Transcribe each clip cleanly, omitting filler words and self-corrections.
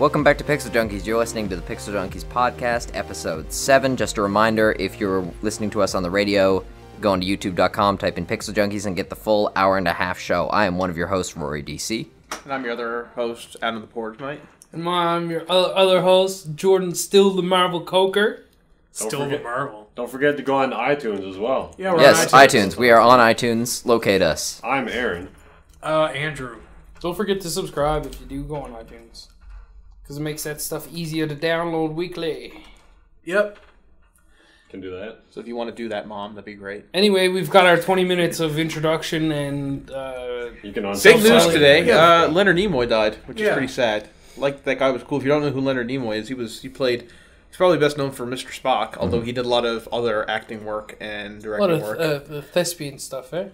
Welcome back to Pixel Junkies. You're listening to the Pixel Junkies podcast, episode 7. Just a reminder, if you're listening to us on the radio, go on to youtube.com, type in Pixel Junkies, and get the full hour-and-a-half show. I am one of your hosts, Rory DC. And I'm your other host, Adam the Porridge Knight. And I'm your other host, Jordan, still the Marvel Coker. Still the Marvel. Don't forget to go on iTunes as well. Yeah, we're yes, on iTunes. We are on iTunes. Locate us. I'm Aaron. Andrew. Don't forget to subscribe if you do go on iTunes, because it makes that stuff easier to download weekly. Yep. Can do that. So if you want to do that, Mom, that'd be great. Anyway, we've got our 20 minutes of introduction and You can big news today. Yeah. Leonard Nimoy died, which is pretty sad. Like, that guy was cool. If you don't know who Leonard Nimoy is, he's probably best known for Mr. Spock, although he did a lot of other acting work and a lot directing of work. thespian stuff, eh?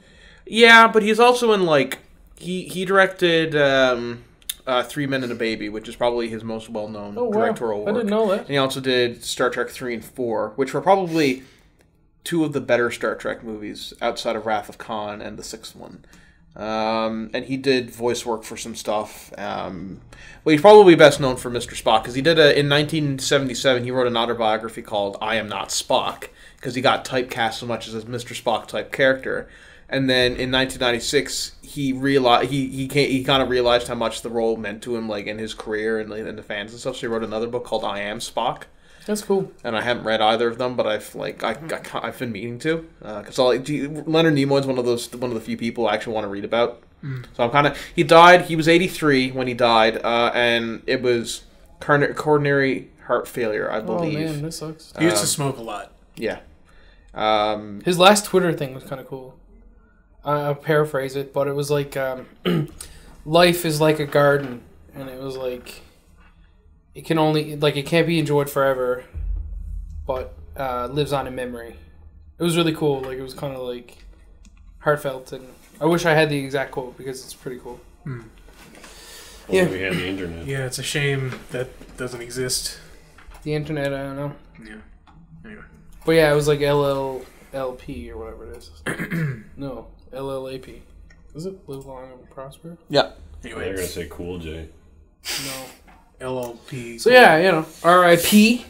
Yeah, but he's also in, like, he directed 3 Men and a Baby, which is probably his most well-known directorial work. I didn't know that. And he also did Star Trek 3 and 4, which were probably two of the better Star Trek movies outside of Wrath of Khan and the sixth one. And he did voice work for some stuff. Well, he's probably best known for Mr. Spock, because he did in 1977, he wrote an autobiography called I Am Not Spock, because he got typecast so much as a Mr. Spock type character. And then in 1996, he realized he kind of realized how much the role meant to him, like in his career and the fans and stuff. So he wrote another book called I Am Spock. That's cool. And I haven't read either of them, but I've been meaning to, because Leonard Nimoy is one of the few people I actually want to read about. So he died. He was 83 when he died, and it was coronary heart failure, I believe. Oh man, this sucks. He used to smoke a lot. Yeah. His last Twitter thing was kind of cool. I'll paraphrase it, but it was like, life is like a garden, and it was like, it can't be enjoyed forever, but lives on in memory. It was really cool. Like, it was kind of like heartfelt, and I wish I had the exact quote because it's pretty cool. Yeah, we had the internet. Yeah, it's a shame that doesn't exist. The internet, I don't know. Yeah. Anyway. But yeah, it was like LLP or whatever it is. No, LLAP. Is it Live Long and Prosper? Yeah. Anyway, They're going to say Cool J. No. LLP. So yeah, you know, R.I.P.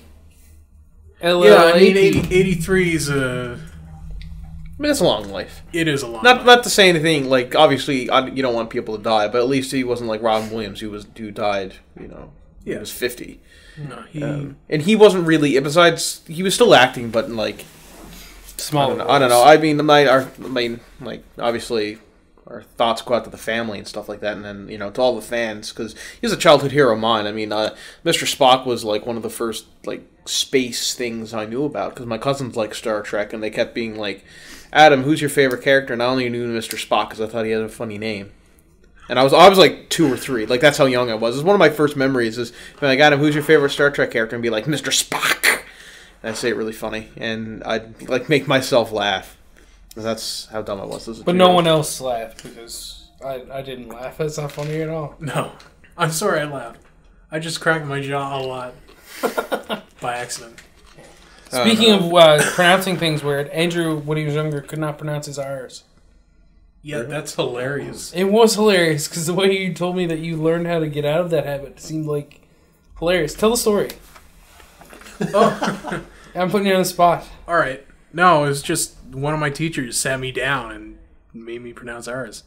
LLAP. Yeah, I mean, 83 is a... I mean, it's a long life. It is a long Not life. not to say anything, like, obviously, you don't want people to die, but at least he wasn't like Robin Williams, who died, he was 50. No, And he wasn't really, besides, he was still acting, but in, like, Small. I don't know. I mean, obviously, our thoughts go out to the family and stuff like that, and then, to all the fans, because he's a childhood hero of mine. I mean, Mr. Spock was, like, one of the first, like, space things I knew about, because my cousins like Star Trek, and they kept being like, Adam, who's your favorite character? And I only knew Mr. Spock because I thought he had a funny name. And I was like 2 or 3. Like, that's how young I was. It's one of my first memories is, like, Adam, who's your favorite Star Trek character? And be like, Mr. Spock! And I'd say it really funny. And I'd, like, make myself laugh. And that's how dumb I was as a But 2-year-old. no one else laughed because I didn't laugh. That's not funny at all. No. I'm sorry I laughed. I just cracked my jaw a lot. By accident. Speaking of pronouncing things weird, Andrew, when he was younger, could not pronounce his R's. Yeah, that's hilarious. It was hilarious because the way you told me that you learned how to get out of that habit seemed like hilarious. Tell the story. Oh. I'm putting you on the spot. All right. No, it was just one of my teachers sat me down and made me pronounce ours.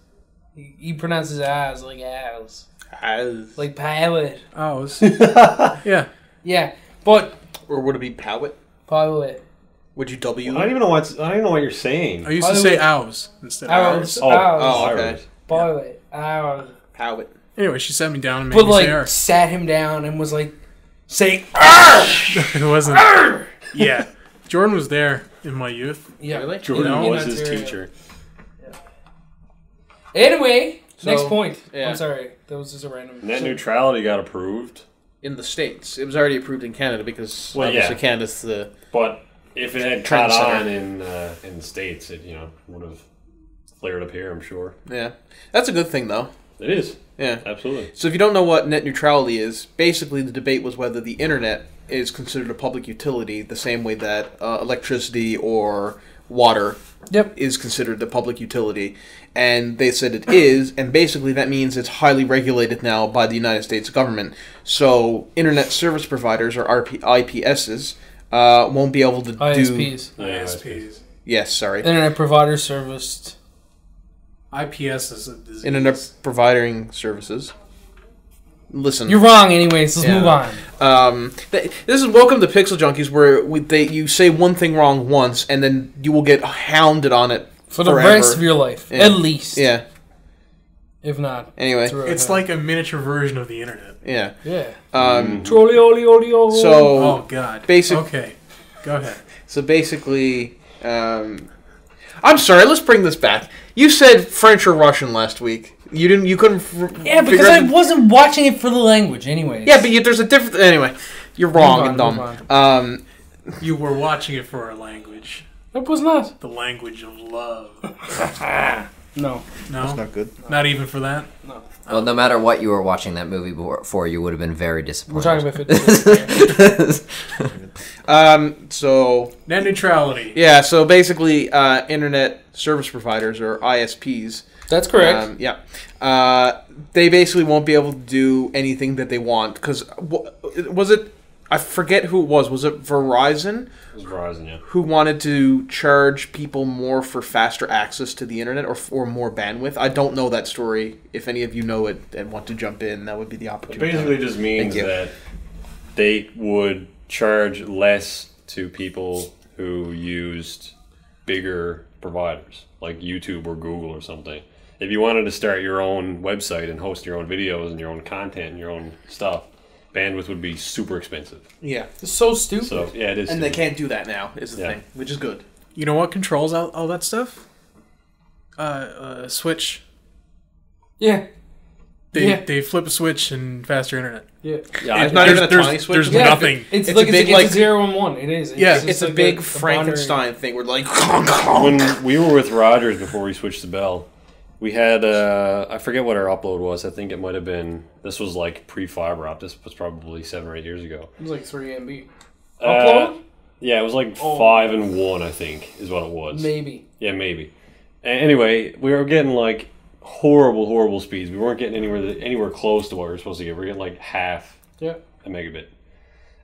He pronounces R's like R's. As. Like pilot. Oh, it was, yeah. Yeah, but Or would it be Powit? pilot. Would you W? I don't even know what you're saying. I used to say ours instead of ours. Oh, R's. okay. Pilot. R's. Powit. Anyway, she sat me down and made But me say like ours. sat him down and was like saying Arr! It wasn't. Yeah. Jordan was there in my youth. Yeah. Really? Jordan You know, was his Ontario. teacher. Anyway, next point. yeah. I'm sorry. That was just a random. Net neutrality got approved. In the States. It was already approved in Canada because Well, obviously yeah. Canada's the... But if it had caught Trendsetter. on in the States, it would have flared up here, I'm sure. Yeah. That's a good thing, though. It is. Yeah. Absolutely. So if you don't know what net neutrality is, basically the debate was whether the internet is considered a public utility the same way that electricity or water Yep. is considered a public utility, and they said it is, and basically that means it's highly regulated now by the United States government. So internet service providers, or IPSs, won't be able to do... ISPs. ISPs. Yes, sorry. Internet provider serviced. IPS is a disease. Internet providing services. Listen. You're wrong anyways, let's move on. This is Welcome to Pixel Junkies, where you say one thing wrong once, and then you will get hounded on it For the forever. rest of your life, Yeah. at least. Yeah. If not. Anyway. It's like a miniature version of the internet. Yeah. Yeah. So... Oh, God. Okay. Go ahead. So basically... I'm sorry, let's bring this back. You said French or Russian last week. You couldn't... Yeah, because I wasn't watching it for the language anyways. Yeah, but there's a different... Anyway, you're wrong and Move dumb. You were watching it for a language. It was not. The language of love. No. No? That's not good. Not even for that? No. Well, no matter what you were watching that movie for, you would have been very disappointed. We're talking about 50. So... Net neutrality. Yeah, so basically, internet service providers, or ISPs... That's correct. They basically won't be able to do anything that they want, because... Was it... I forget who it was. Was it Verizon? It was Verizon, yeah. Who wanted to charge people more for faster access to the internet or more bandwidth? I don't know that story. If any of you know it and want to jump in, that would be the It opportunity. basically just means that they would charge less to people who used bigger providers, like YouTube or Google or something. If you wanted to start your own website and host your own videos and your own content and your own stuff, bandwidth would be super expensive. Yeah. It's so stupid. So, yeah, it is. And they stupid. can't do that now, is the thing, which is good. You know what controls all that stuff? Switch. Yeah. They flip a switch and faster internet. Yeah. Yeah, it's not even a tiny switch. There's Yeah, nothing. It's It's like a big, it's like- a 0 and 1. It is. It's a like big a Frankenstein thing where like... When we were with Rogers before we switched to Bell, we had, I forget what our upload was. I think it might have been, this was like pre-fiber optic. This was probably 7 or 8 years ago. It was like 3 MB. Upload? Yeah, it was like 5 and 1, I think, is what it was. Maybe. Yeah, maybe. Anyway, we were getting like horrible speeds. We weren't getting anywhere close to what we were supposed to get. We were getting like half a megabit.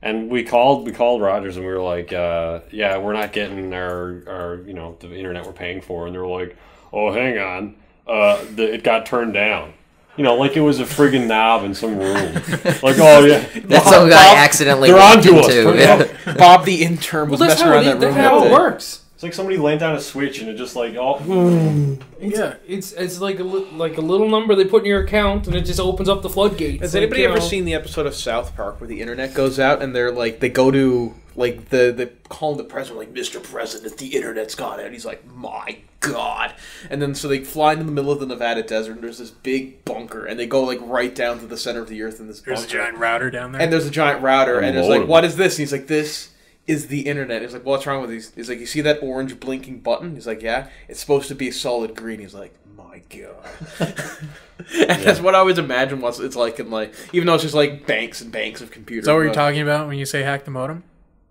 And we called Rogers and we were like, yeah, we're not getting our the internet we're paying for. And they were like, oh, hang on. It got turned down. Like it was a friggin' knob in some room. Like, oh yeah, That some guy accidentally they're walked onto us. into. Yeah. Bob the intern was messing around that room. That's how it works. It's like somebody laying down a switch and it just like It's like a little number they put in your account and it just opens up the floodgates. Has anybody ever seen the episode of South Park where the internet goes out and they're like, they go to like they call the president, like, Mr. President, the internet's gone out. And he's like, my God. And then so they fly into the middle of the Nevada desert and there's this big bunker and they go like right down to the center of the earth in this bunker. There's a giant router down there. And there's a giant router and it's like, what is this? And he's like, this is the internet. He's like, what's wrong with these? He's like, you see that orange blinking button? He's like, yeah. It's supposed to be a solid green. He's like, my God. And that's what I always imagine what it's like in like, even though it's just like banks and banks of computers. Is that what you're talking about when you say hack the modem?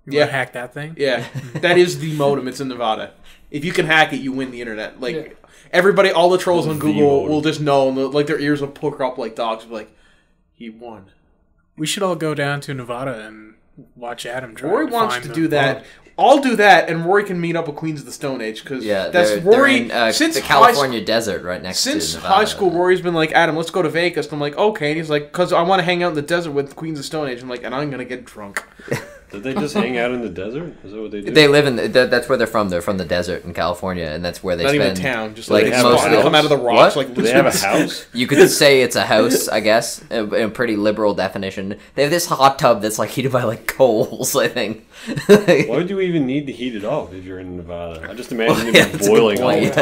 You wanna hack that thing? Yeah, that is the modem. It's in Nevada. If you can hack it, you win the internet. Like everybody, all the trolls on Google will just know, and like their ears will perk up like dogs. Be like, he won. We should all go down to Nevada and watch Adam try. Rory to wants find to the do that. modem. I'll do that, and Rory can meet up with Queens of the Stone Age because that's they're Rory. in, Since the California desert right next to since Nevada. high school, Rory's been like, Adam, let's go to Vegas. And I'm like, okay. And he's like, because I want to hang out in the desert with Queens of Stone Age. I'm like, and I'm gonna get drunk. Did they just hang out in the desert? Is that what they do? They live in that's where they're from. They're from the desert in California, and that's where they Not spend. even a town, just like like have a most. they come out of the rocks What? like Do they have a lizards. house? You could say it's a house, I guess, in a pretty liberal definition. They have this hot tub that's like heated by like coals, I think. Why would you even need to heat it up if you're in Nevada? I just imagine Yeah, it that's a boiling good all the point.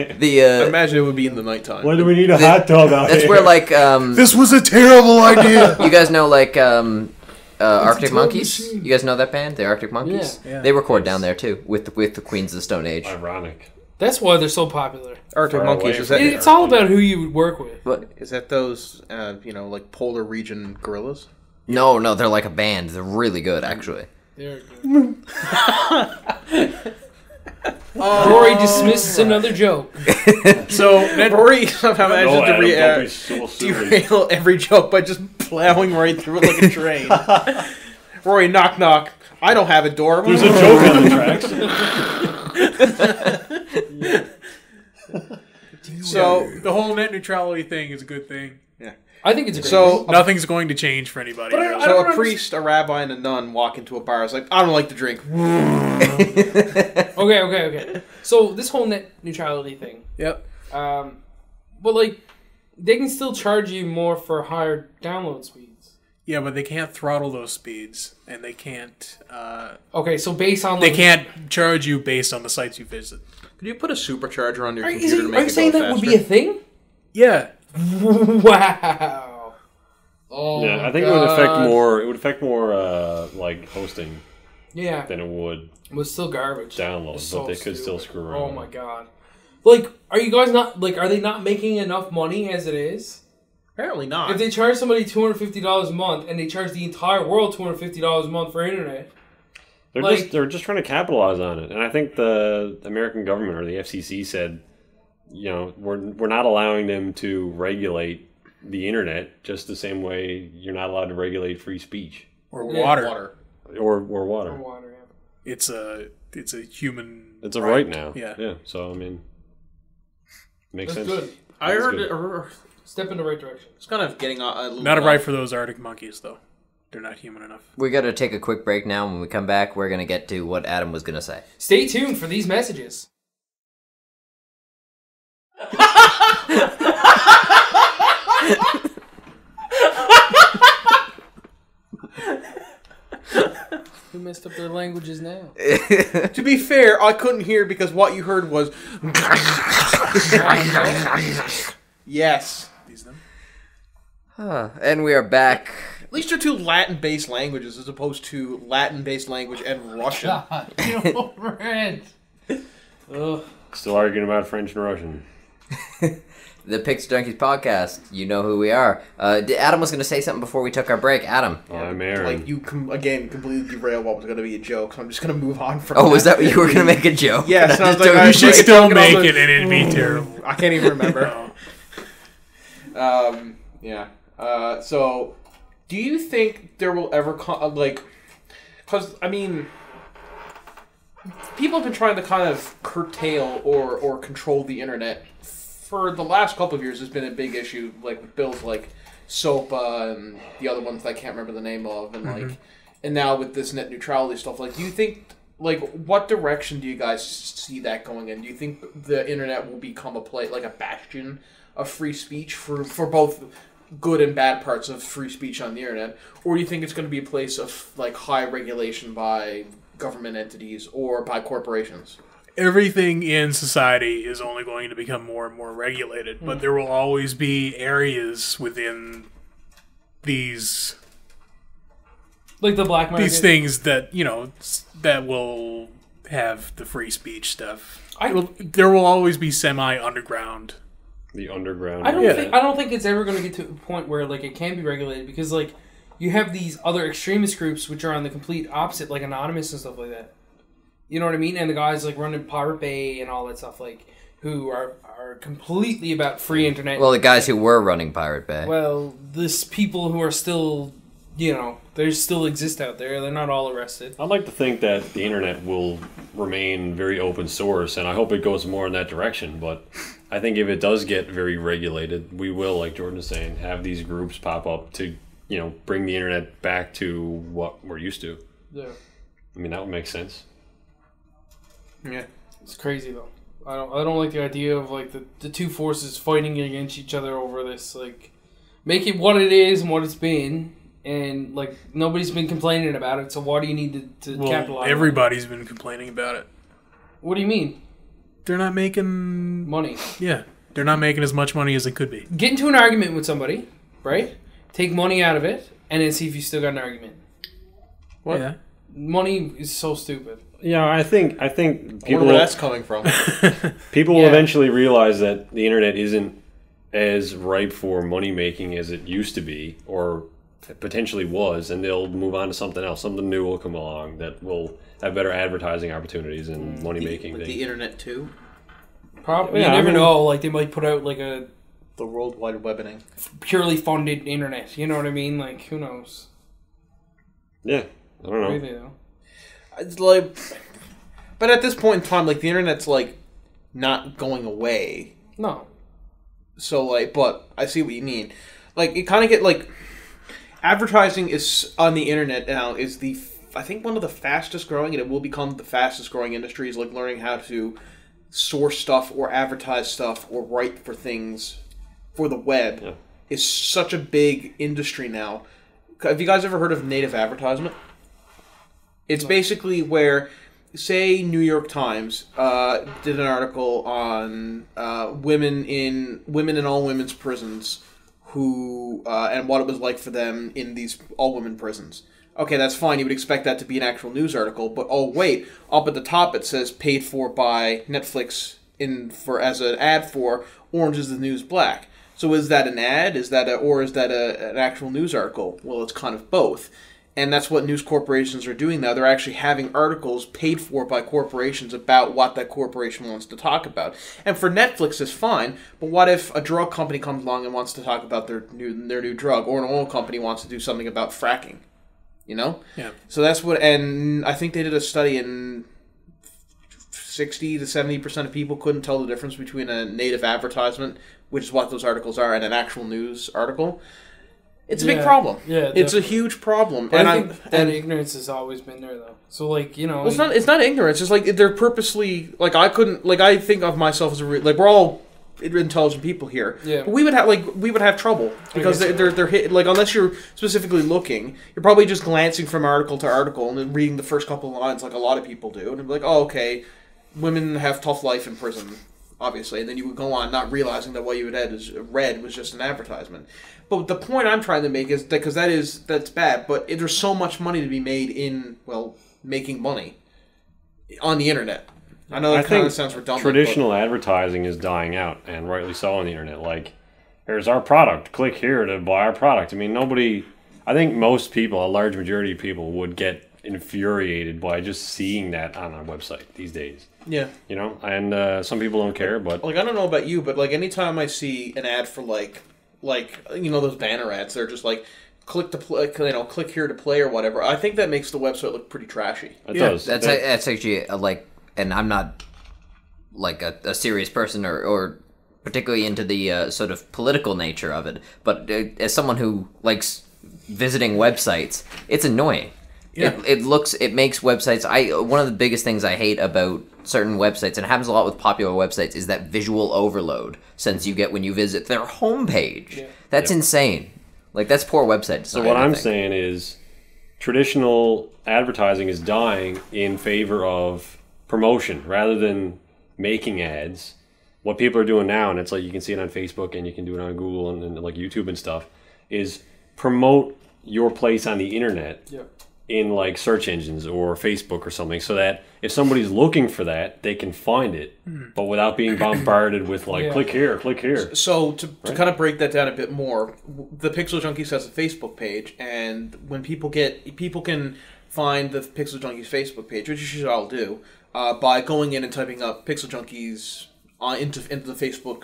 time. The I imagine it would be in the nighttime. Why do we need a hot tub out that's here? where like This was a terrible idea. you guys know like Arctic Monkeys. You guys know that band, the Arctic Monkeys. Yeah. They record down there too with the Queens of the Stone Age. Ironic. That's why they're so popular. Arctic Far Monkeys, away is from that, It's all about who you work with. But is that those, like polar region gorillas? no, they're like a band. They're really good, actually. They're good. Rory dismisses another joke. So Rory somehow manages to derail every joke by just plowing right through it like a train. Rory, knock knock. I don't have a door. There's a joke on the tracks. So the whole net neutrality thing is a good thing. Yeah, I think it's a great so nothing's going to change for anybody. But so a priest, a rabbi, and a nun walk into a bar. It's like, I don't like to drink. Okay. So this whole net neutrality thing. Yep. But like, they can still charge you more for higher download speeds. Yeah, but they can't throttle those speeds, and they can't. Okay, so based on They can't charge you based on the sites you visit. Could you put a supercharger on your Are computer to make you it saying go that faster? would be a thing? Yeah. Wow. Oh, Yeah, I think it would affect more. It would affect more like hosting Yeah, than it would it was still garbage. download, It's but so they could still stupid. screw Oh around. my god. Like, are you guys not like? Are they not making enough money as it is? Apparently not. If they charge somebody $250 a month and they charge the entire world $250 a month for internet, They're just trying to capitalize on it, and I think the American government or the FCC said, you know, we're not allowing them to regulate the internet just the same way you're not allowed to regulate free speech Or water. or water. or water. Yeah. It's a human. It's a right now. Yeah. So I mean, makes That's sense. good. I That's heard good. Step in the right direction. it's kind of getting a little Not a right for those Arctic monkeys, though. They're not human enough. We got to take a quick break now. When we come back, we're going to get to what Adam was going to say. Stay tuned for these messages. Who messed up their languages now? To be fair, I couldn't hear because what you heard was. Yes. These them. And we are back. At least they're two Latin-based languages as opposed to Latin-based language and Russian. God, get over it. Ugh. Still arguing about French and Russian. The Pixel Junkies podcast. You know who we are. Adam was going to say something before we took our break. Adam. I'm Aaron. Like, you again completely derail what was going to be a joke, so I'm just going to move on from Oh, was that what you were going to make a joke? Yes, I was Just like, joking. I You should should still make it, and it'd be terrible. I can't even remember. No. Yeah. So, do you think there will ever because I mean, people have been trying to kind of curtail or control the internet for the last couple of years. Has been a big issue, like with bills like SOPA and the other ones that I can't remember the name of, and like, and now with this net neutrality stuff. Like, do you think? Like, what direction do you guys see that going in? Do you think the internet will become a bastion of free speech for both good and bad parts of free speech on the internet? Or do you think it's going to be a place of, like, high regulation by government entities or by corporations? Everything in society is only going to become more and more regulated, but there will always be areas within these Like the black market. these things that, you know, that will have the free speech stuff. There will always be semi-underground. The underground. I don't think it's ever going to get to a point where like it can be regulated, because like you have these other extremist groups which are on the complete opposite, like Anonymous and stuff like that. You know what I mean? And the guys like running Pirate Bay and all that stuff, like who are completely about free internet. Well, the guys who were running Pirate Bay. Well, this people who are still, you know, they still exist out there. They're not all arrested. I'd like to think that the internet will remain very open source, and I hope it goes more in that direction. But I think if it does get very regulated, we will, like Jordan is saying, have these groups pop up to, you know, bring the internet back to what we're used to. Yeah. I mean, that would make sense. Yeah. It's crazy though. I don't like the idea of like the two forces fighting against each other over this. Like, make it what it is and what it's been, and like nobody's been complaining about it. So why do you need to capitalize? On Everybody's been complaining about it. What do you mean? They're not making Money. Yeah, they're not making as much money as they could be. Get into an argument with somebody, right? Take money out of it, and then see if you still got an argument. What? Yeah. Money is so stupid. Yeah, I think I people wonder where that's coming from. people will Yeah. eventually realize that the internet isn't as ripe for money making as it used to be, or potentially was, and they'll move on to something else. Something new will come along that will have better advertising opportunities and money making. With the internet too. Probably. Yeah, You never know. Like they might put out like a The World Wide Webining. purely funded internet. You know what I mean? Like who knows? Yeah, I don't know. Maybe though. It's like, but at this point in time, like the internet's like not going away. No. So like, but I see what you mean. Like you kind of get like advertising is on the internet now is I think one of the fastest growing, and it will become the fastest growing industries. Like learning how to source stuff or advertise stuff or write for things for the web is such a big industry now. Have you guys ever heard of native advertisement? It's basically where, say, New York Times did an article on women in all women's prisons who and what it was like for them in these all women prisons. Okay, that's fine. You would expect that to be an actual news article, but oh wait, up at the top it says paid for by Netflix as an ad for Orange is the New Black. So is that an ad? Is that an actual news article? Well, it's kind of both. And that's what news corporations are doing now. They're actually having articles paid for by corporations about what that corporation wants to talk about. And for Netflix, it's fine. But what if a drug company comes along and wants to talk about their new drug, or an oil company wants to do something about fracking? You know? Yeah. So that's what. And I think they did a study, and 60 to 70% of people couldn't tell the difference between a native advertisement, which is what those articles are, and an actual news article. It's a big problem. Yeah, it's a huge problem. But And I think that ignorance has always been there, though. So, like, you know... well, it's not ignorance. It's like they're purposely... Like, I think of myself as like, we're all intelligent people here. Yeah. But we would have trouble. Because they're hit... Like, unless you're specifically looking, you're probably just glancing from article to article and then reading the first couple of lines like a lot of people do. And be like, oh, okay, women have tough life in prison, obviously. And then you would go on not realizing that what you had read was just an advertisement. But the point I'm trying to make is that, because that's bad, but there's so much money to be made in, well, making money on the internet. I know that kind of sounds redundant. Traditional advertising is dying out, and rightly so on the internet. Like, here's our product. Click here to buy our product. I mean, I think most people, a large majority of people, would get infuriated by just seeing that on our website these days. Yeah. You know? And some people don't care, but... Like, I don't know about you, but, like, anytime I see an ad for, like, you know, those banner ads, they're just like, click to play, you know, click here to play or whatever. I think that makes the website look pretty trashy. It does. That's actually and I'm not like a serious person or particularly into the sort of political nature of it, but as someone who likes visiting websites, it's annoying. Yeah. It makes websites. One of the biggest things I hate about certain websites, and it happens a lot with popular websites, is that visual overload since you get when you visit their homepage. Yeah. That's insane. Like, that's poor website design. So what I'm saying is traditional advertising is dying in favor of promotion rather than making ads. What people are doing now, and it's like you can see it on Facebook and you can do it on Google and like YouTube and stuff, is promote your place on the internet. Yeah. In like search engines or Facebook or something, so that if somebody's looking for that, they can find it, but without being bombarded with like, click here, click here. So to kind of break that down a bit more, the Pixel Junkies has a Facebook page, and when people can find the Pixel Junkies Facebook page, which you should all do, by going in and typing up Pixel Junkies into the Facebook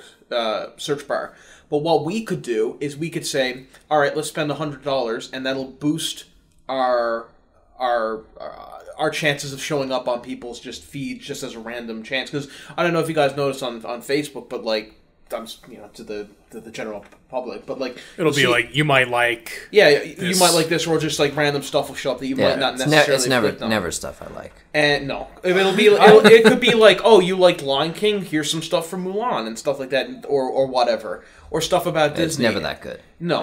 search bar. But what we could do is we could say, all right, let's spend $100, and that'll boost our chances of showing up on people's just feeds just as a random chance. Because I don't know if you guys noticed on Facebook, but like, to the general public, but like it'll be like you might like you might like this, or just like random stuff will show up that you might not necessarily. It's never stuff I like. And no, it could be like, oh, you liked Lion King, here's some stuff from Mulan and stuff like that, or whatever, or stuff about Disney. It's never that good. No,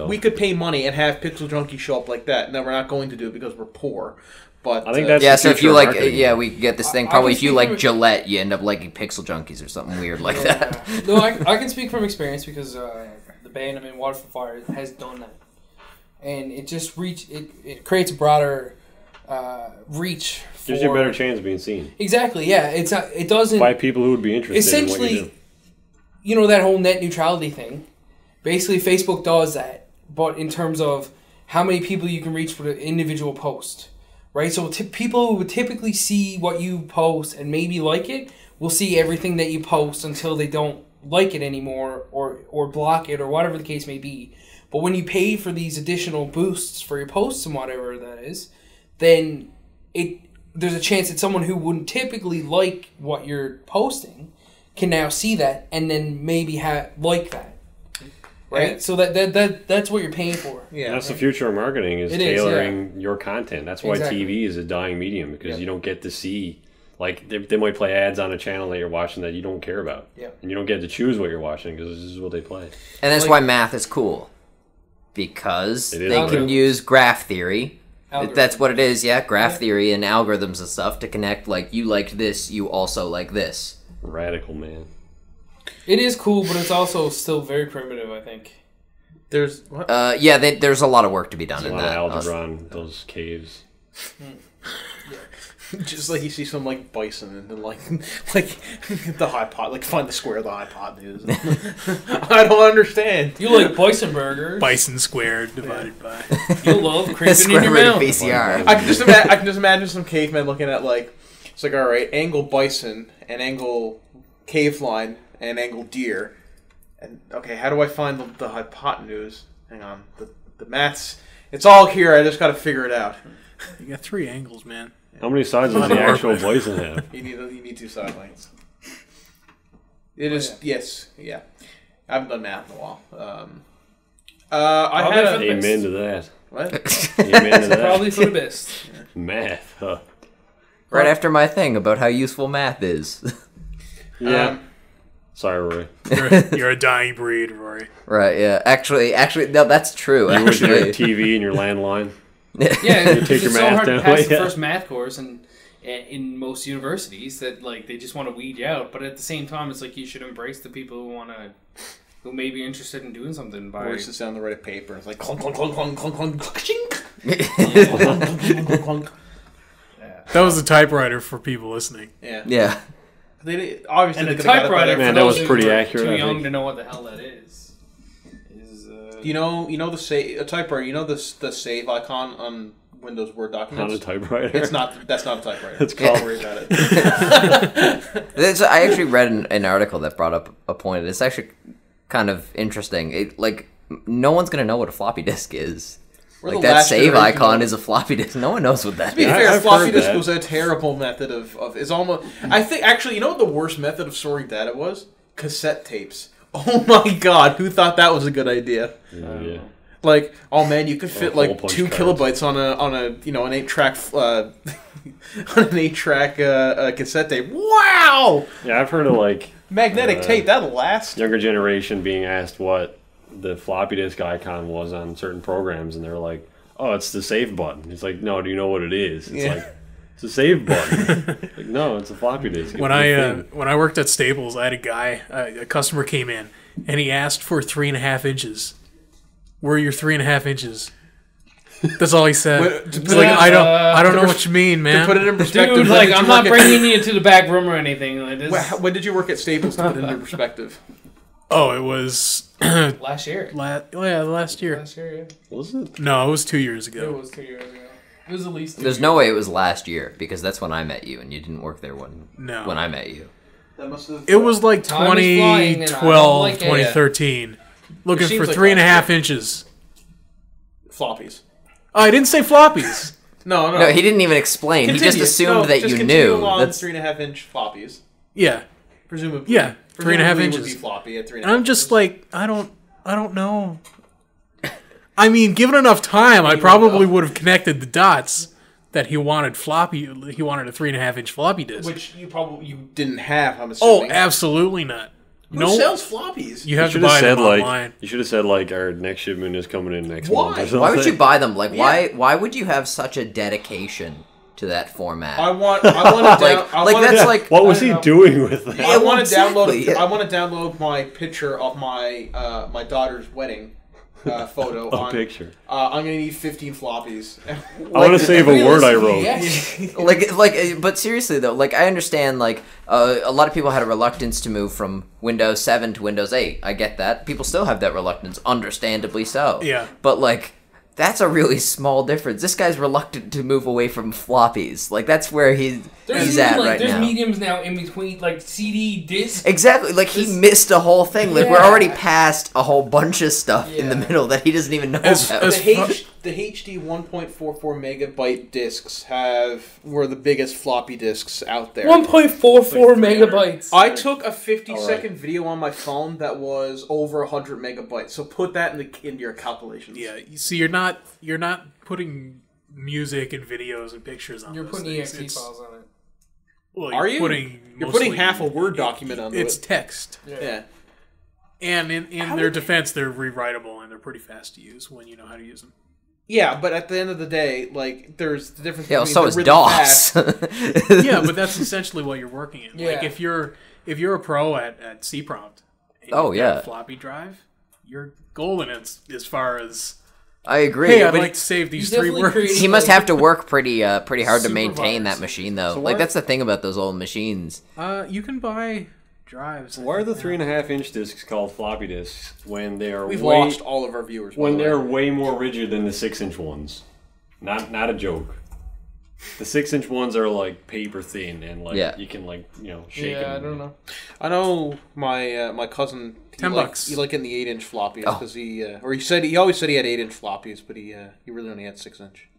we could pay money and have Pixel Junkie show up like that. No, we're not going to do it because we're poor. But I think that's so if you like, we get this thing. Probably if you like Gillette, you end up liking Pixel Junkies or something weird like that. No, I can speak from experience because the band I'm in, Water for Fire, has done that, and it just it creates a broader reach. Gives you a better chance of being seen. Exactly. Yeah, it doesn't by people who would be interested. Essentially, in what you do. You know that whole net neutrality thing. Basically, Facebook does that, but in terms of how many people you can reach with an individual post, right? So people who would typically see what you post and maybe like it will see everything that you post until they don't like it anymore or block it or whatever the case may be. But when you pay for these additional boosts for your posts and whatever that is, then there's a chance that someone who wouldn't typically like what you're posting can now see that and then maybe like that. Right? Yeah. So that's what you're paying for. Yeah, that's the future of marketing is tailoring your content. That's why TV is a dying medium, because you don't get to see, like, they might play ads on a channel that you're watching that you don't care about. Yeah. And you don't get to choose what you're watching because this is what they play. And that's why math is cool. Because they can use graph theory. That's what it is, graph theory and algorithms and stuff to connect, like, you liked this, you also like this. Radical, man. It is cool, but it's also still very primitive, I think. There's what? There's a lot of work to be done in that. A lot of algebra on those caves. Just like you see some like bison and then like the hypot, like find the square of the hypotenuse. I don't understand. You like bison burgers? Bison squared divided by. You love creeping in your mouth. VCR. I can just imagine some cavemen looking at like, it's like, all right, angle bison and angle cave line and angle deer, and okay, how do I find the hypotenuse? Hang on, the maths. It's all here. I just got to figure it out. You got 3 angles, man. How many sides does the actual bison have? You need 2 side lines. It is yes, yeah. I haven't done math in a while. I have amen to that. What? Amen to that. Probably for the best. Math, huh? Right after my thing about how useful math is. Yeah. Sorry, Rory. You're a dying breed, Rory. Right, yeah. Actually, no, that's true. You with your TV and your landline. Yeah, you take your it's math so hard down. to pass the first math course, and in most universities that like they just want to weed you out. But at the same time, it's like you should embrace the people who may be interested in doing something. By Rory sits down to write a paper. It's like clunk clunk clunk clunk clunk clunk clunk. That was a typewriter for people listening. Yeah. Yeah. They obviously and the typewriter. Man, that was pretty accurate. Too young to know what the hell that is. You know the save a typewriter. You know the save icon on Windows Word documents. Not a typewriter. It's not. That's not a typewriter. It's called. Don't worry about it. I actually read an article that brought up a point. It's actually kind of interesting. No one's gonna know what a floppy disk is. Like that save icon is a floppy disk. No one knows what that is. To be fair, floppy disk was a terrible method of. It's almost. I think actually, you know what the worst method of storing data was? Cassette tapes. Oh my god, who thought that was a good idea? Yeah. Like, oh man, you could fit like 2 cards. kilobytes on an 8-track on an 8-track cassette tape. Wow! Yeah, I've heard of like magnetic tape that'll last. Younger generation being asked what the floppy disk icon was on certain programs, and they're like, "Oh, it's the save button." It's like, "No, do you know what it is?" It's like, it's a save button. Like, no, it's a floppy disk. When I worked at Staples, I had a guy, a customer came in, and he asked for 3.5 inches. Where are your 3.5 inches? That's all he said. He's like, I don't know what you mean, man. To put it in perspective, dude, like, I'm not bringing you to the back room or anything. Like this. When did you work at Staples? To put it into perspective. Oh, it was last year. Last year. Last year, yeah. Was it? No, it was 2 years ago. It was 2 years ago. It was at least. There's no way it was last year because that's when I met you, and you didn't work there when I met you. That must have. It was like 2012, 2013. Looking for 3.5 inches. Floppies. Oh, I didn't say floppies. No, he didn't even explain. Continue. He just assumed that you knew. That's 3.5-inch floppies. Yeah. Presumably. Yeah, 3.5 inches. Would be floppy at 3.5. And I'm just like, I don't know. I mean, given enough time, I probably would have connected the dots that he wanted a 3.5-inch floppy disk, which you didn't have. I'm assuming. Oh, absolutely not. Who sells floppies? You have to buy them online. You should have said like our next shipment is coming in next month. Or something. Why would you buy them? Like, why would you have such a dedication to that format? I want to what was he doing with that? I want to download. I want to download my picture of my my daughter's wedding photo. Picture. I'm gonna need 15 floppies. I want to save a word I wrote. Yes. But seriously though, like I understand, like a lot of people had a reluctance to move from Windows 7 to Windows 8. I get that. People still have that reluctance, understandably so. Yeah. But like, that's a really small difference. This guy's reluctant to move away from floppies. Like, that's where he's at right there's now. There's mediums now in between, like, CD, disc. Exactly. Like, he missed a whole thing. Like, we're already past a whole bunch of stuff in the middle that he doesn't even know about. The HD 1.44 megabyte discs were the biggest floppy disks out there. 1.44 megabytes. I took a 50-second video on my phone that was over 100 megabytes. So put that into your calculations. Yeah, you see, you're not putting music and videos and pictures on. You're those putting things. EXE files on it. Well, Are you? You're putting half a Word document on it. It's text. Yeah. And in their defense, they're rewritable and they're pretty fast to use when you know how to use them. Yeah, but at the end of the day, like, there's the difference. Yeah, between so is really DOS. Yeah, but that's essentially what you're working in. Yeah. Like, if you're a pro at C prompt, and Oh, you've got yeah. a floppy drive, you're golden as far as. I agree. Hey, I'd but like to save these he's 3 definitely words. creating- he must have to work pretty hard to Super maintain virus. that machine, though. So Like, why- that's the thing about those old machines. You can buy drives. Why are the 3.5-inch discs called floppy disks when they are We've lost all of our viewers. by when the way. they're way more rigid than the 6-inch ones? Not a joke. The 6-inch ones are like paper thin and like you can shake them. Yeah, I don't know. I know my cousin. $10. He liked getting the 8-inch floppies Oh. because he always said he had 8-inch floppies, but he really only had 6-inch.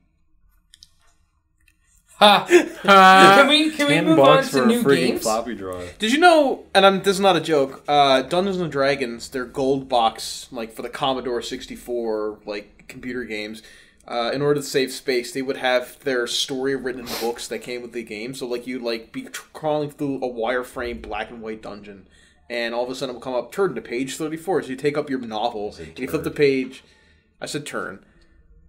Ha! Can we move on $10 to for new a freaking games? floppy drive. Did you know? And this is not a joke. Dungeons and Dragons, their gold box, like for the Commodore 64, like computer games. In order to save space, they would have their story written in books that came with the game. So, like, you'd be crawling through a wireframe black and white dungeon, and all of a sudden it will come up, turn to page 34. So you take up your novel, and you flip the page. I said turn.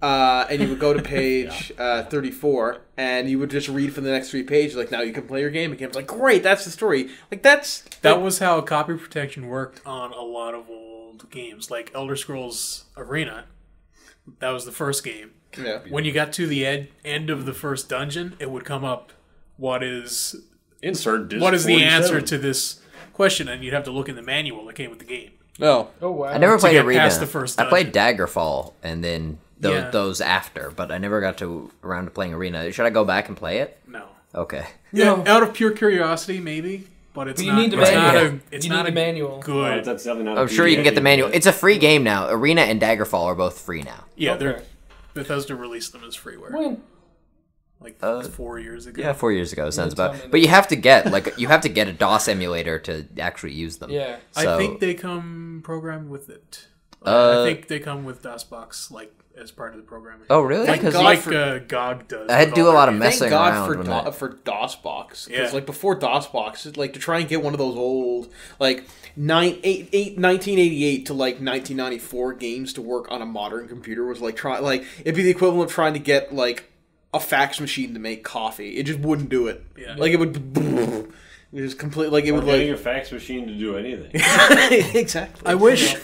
And you would go to page 34, and you would just read for the next 3 pages. Like, now you can play your game again. It's like, great, that's the story. Like, That was how copy protection worked on a lot of old games, like Elder Scrolls Arena. That was the first game. Yeah. When you got to the end of the first dungeon, it would come up, what is Insert disc the 47. answer to this question? And you'd have to look in the manual that came with the game. No. Oh, wow. I never played get Arena. past the first I played dungeon. Daggerfall, and then Yeah. those after, but I never got around to playing Arena. Should I go back and play it? No. Okay. Yeah, out of pure curiosity, maybe, but it's But you not. need the it's manual. not a. It's You not need a the manual. good. That's definitely not. I'm sure you can get the manual. It's a free game now. Arena and Daggerfall are both free now. Yeah, Okay. Bethesda released them as freeware When? like 4 years ago. Yeah, 4 years ago sounds tell about. me But you have to get a DOS emulator to actually use them. Yeah. So, I think they come programmed with it. I think they come with DOSBox as part of the programming. Oh really? Thank Because God like for- GOG does. I had to with do all a lot their of games. messing Thank God around when for DOSBox. Because, Yeah. like, before DOSBox, like, to try and get one of those old, like, 1988 to, like, 1994 games to work on a modern computer was, like, it'd be the equivalent of trying to get, like, a fax machine to make coffee. It just wouldn't do it. Yeah. Like, it would... It was complete, like, it would, Getting a like... fax machine to do anything. Exactly. I wish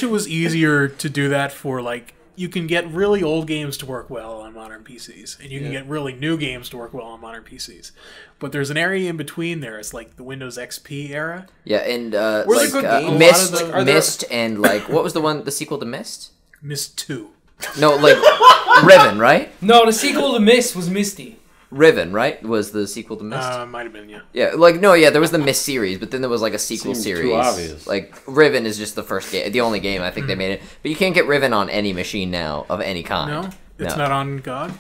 it was easier to do that for, like, you can get really old games to work well on modern PCs, and you can get really new games to work well on modern PCs. But there's an area in between there. It's like the Windows XP era. yeah, and Were there like good games? Mist, A lot of the- are there- Mist, and like what was the sequel to Mist? Mist 2. No, like Riven, right? No, the sequel to Mist was Misty. Riven, right? Was the sequel to Mist? Might have been, yeah. Yeah, like no, yeah, there was the Mist series, but then there was like a sequel Seems too series. obvious. Like Riven is just the first game, the only game I think they made it. But you can't get Riven on any machine now of any kind. No? It's No. not on GOG?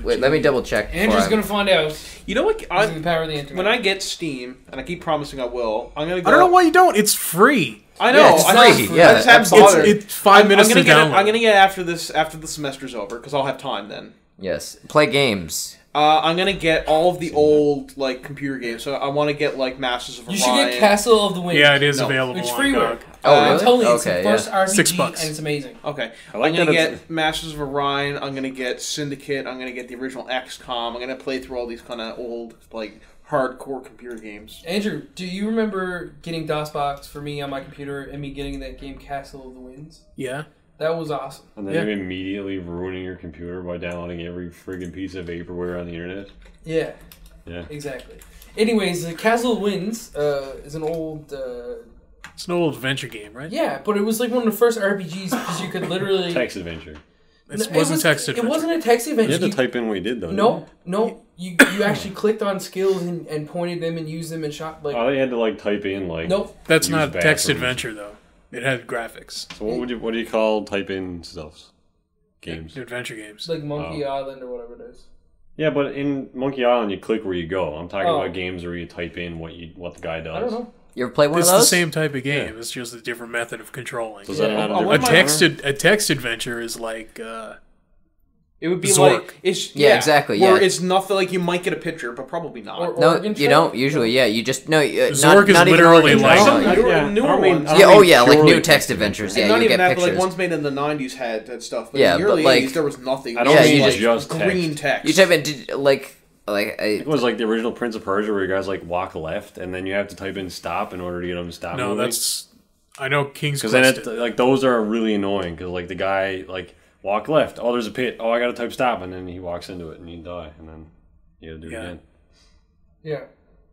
Wait, let me double check. Andrew's gonna find out. You know what? Using the power of the internet. When I get Steam, and I keep promising I will, I'm gonna go... I don't know why you don't. It's free. I know. Yeah, it's I free. just Yeah, haven't absolutely. bothered. It's 5 minutes I'm to gonna get download. it. I'm gonna get it after the semester's over because I'll have time then. Yes, play games. I'm gonna get all of the old like computer games. So I want to get like Masters of Orion. You should get Castle of the Wind. Yeah, it is No. available It's on freeware. GOG. Oh, really? I'm telling you, it's Okay, the first yeah. RPG, $6. and it's amazing. Okay, I like I'm gonna that it's- get Masters of Orion. I'm gonna get Syndicate. I'm gonna get the original XCOM. I'm gonna play through all these kind of old like hardcore computer games. Andrew, do you remember getting DOSBox for me on my computer and me getting that game Castle of the Winds? Yeah. That was awesome. And then Yeah. you're immediately ruining your computer by downloading every friggin' piece of vaporware on the internet. Yeah, Yeah. exactly. Anyways, Castle of Winds is an old It's an old adventure game, right? Yeah, but it was like one of the first RPGs because you could literally Text adventure. It wasn't text adventure. It wasn't a text adventure. You had to type in what you did, though. No. You actually clicked on skills and pointed them and used them and shot like. Oh, you had to like type in like. Nope. That's use not text bathrooms. adventure though. It had graphics. So what do you call type in stuff? Games. Adventure games. Like Monkey Island or whatever it is. Yeah, but in Monkey Island, you click where you go. I'm talking about games where you type in what the guy does. I don't know. You ever play one It's of those? the same type of game. Yeah. It's just a different method of controlling. So is that not a different A text adventure is like. It would be Zork. like it's exactly. Where Yeah, it's nothing like you might get a picture, but probably not. Or- no, Oregon you Trail? don't usually. Yeah, you just no. Zork is not even literally Oregon like- Trail. Some newer ones. Yeah, oh yeah, like new text adventures. Yeah, And not you even get that, but pictures. like ones made in the '90s had that stuff. But Yeah, in the but, early like- '80s there was nothing. I don't Yeah, mean you like just- just green text. text. You type in It was like the original Prince of Persia, where you guys like walk left, and then you have to type in stop in order to get them to stop. No, moving. that's. I know King's Because Quest. then like those are really annoying because like the guy like walk left, oh there's a pit, oh I gotta type stop, and then he walks into it and you die, and then you gotta do it again. Yeah.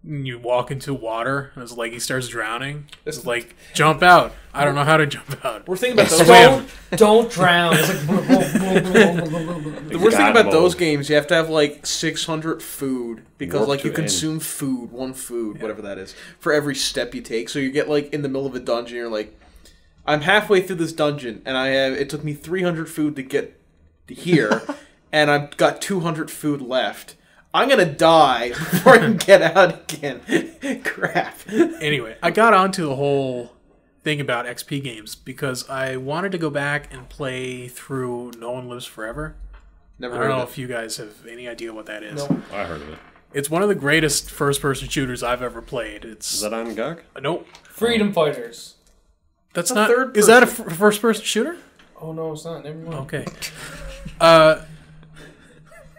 You walk into water, and it's like he starts drowning. It's like, jump out. I don't know how to jump out. We're thinking about those. Swim. Don't drown. It's like The worst thing about those games, you have to have like 600 food because Work like to you consume food, whatever that is, for every step you take. So you get like in the middle of a dungeon, you're like, I'm halfway through this dungeon, and it took me 300 food to get here, and I've got 200 food left. I'm gonna die before I can get out again. Crap. Anyway, I got onto the whole thing about XP games because I wanted to go back and play through No One Lives Forever. Never I heard don't know of if you guys have any idea what that is. No. I heard of it. It's one of the greatest first-person shooters I've ever played. Is that on GOG? Nope. Freedom Fighters. That's a not. third Is that a first-person shooter? Oh no, it's not. Never mind. Okay.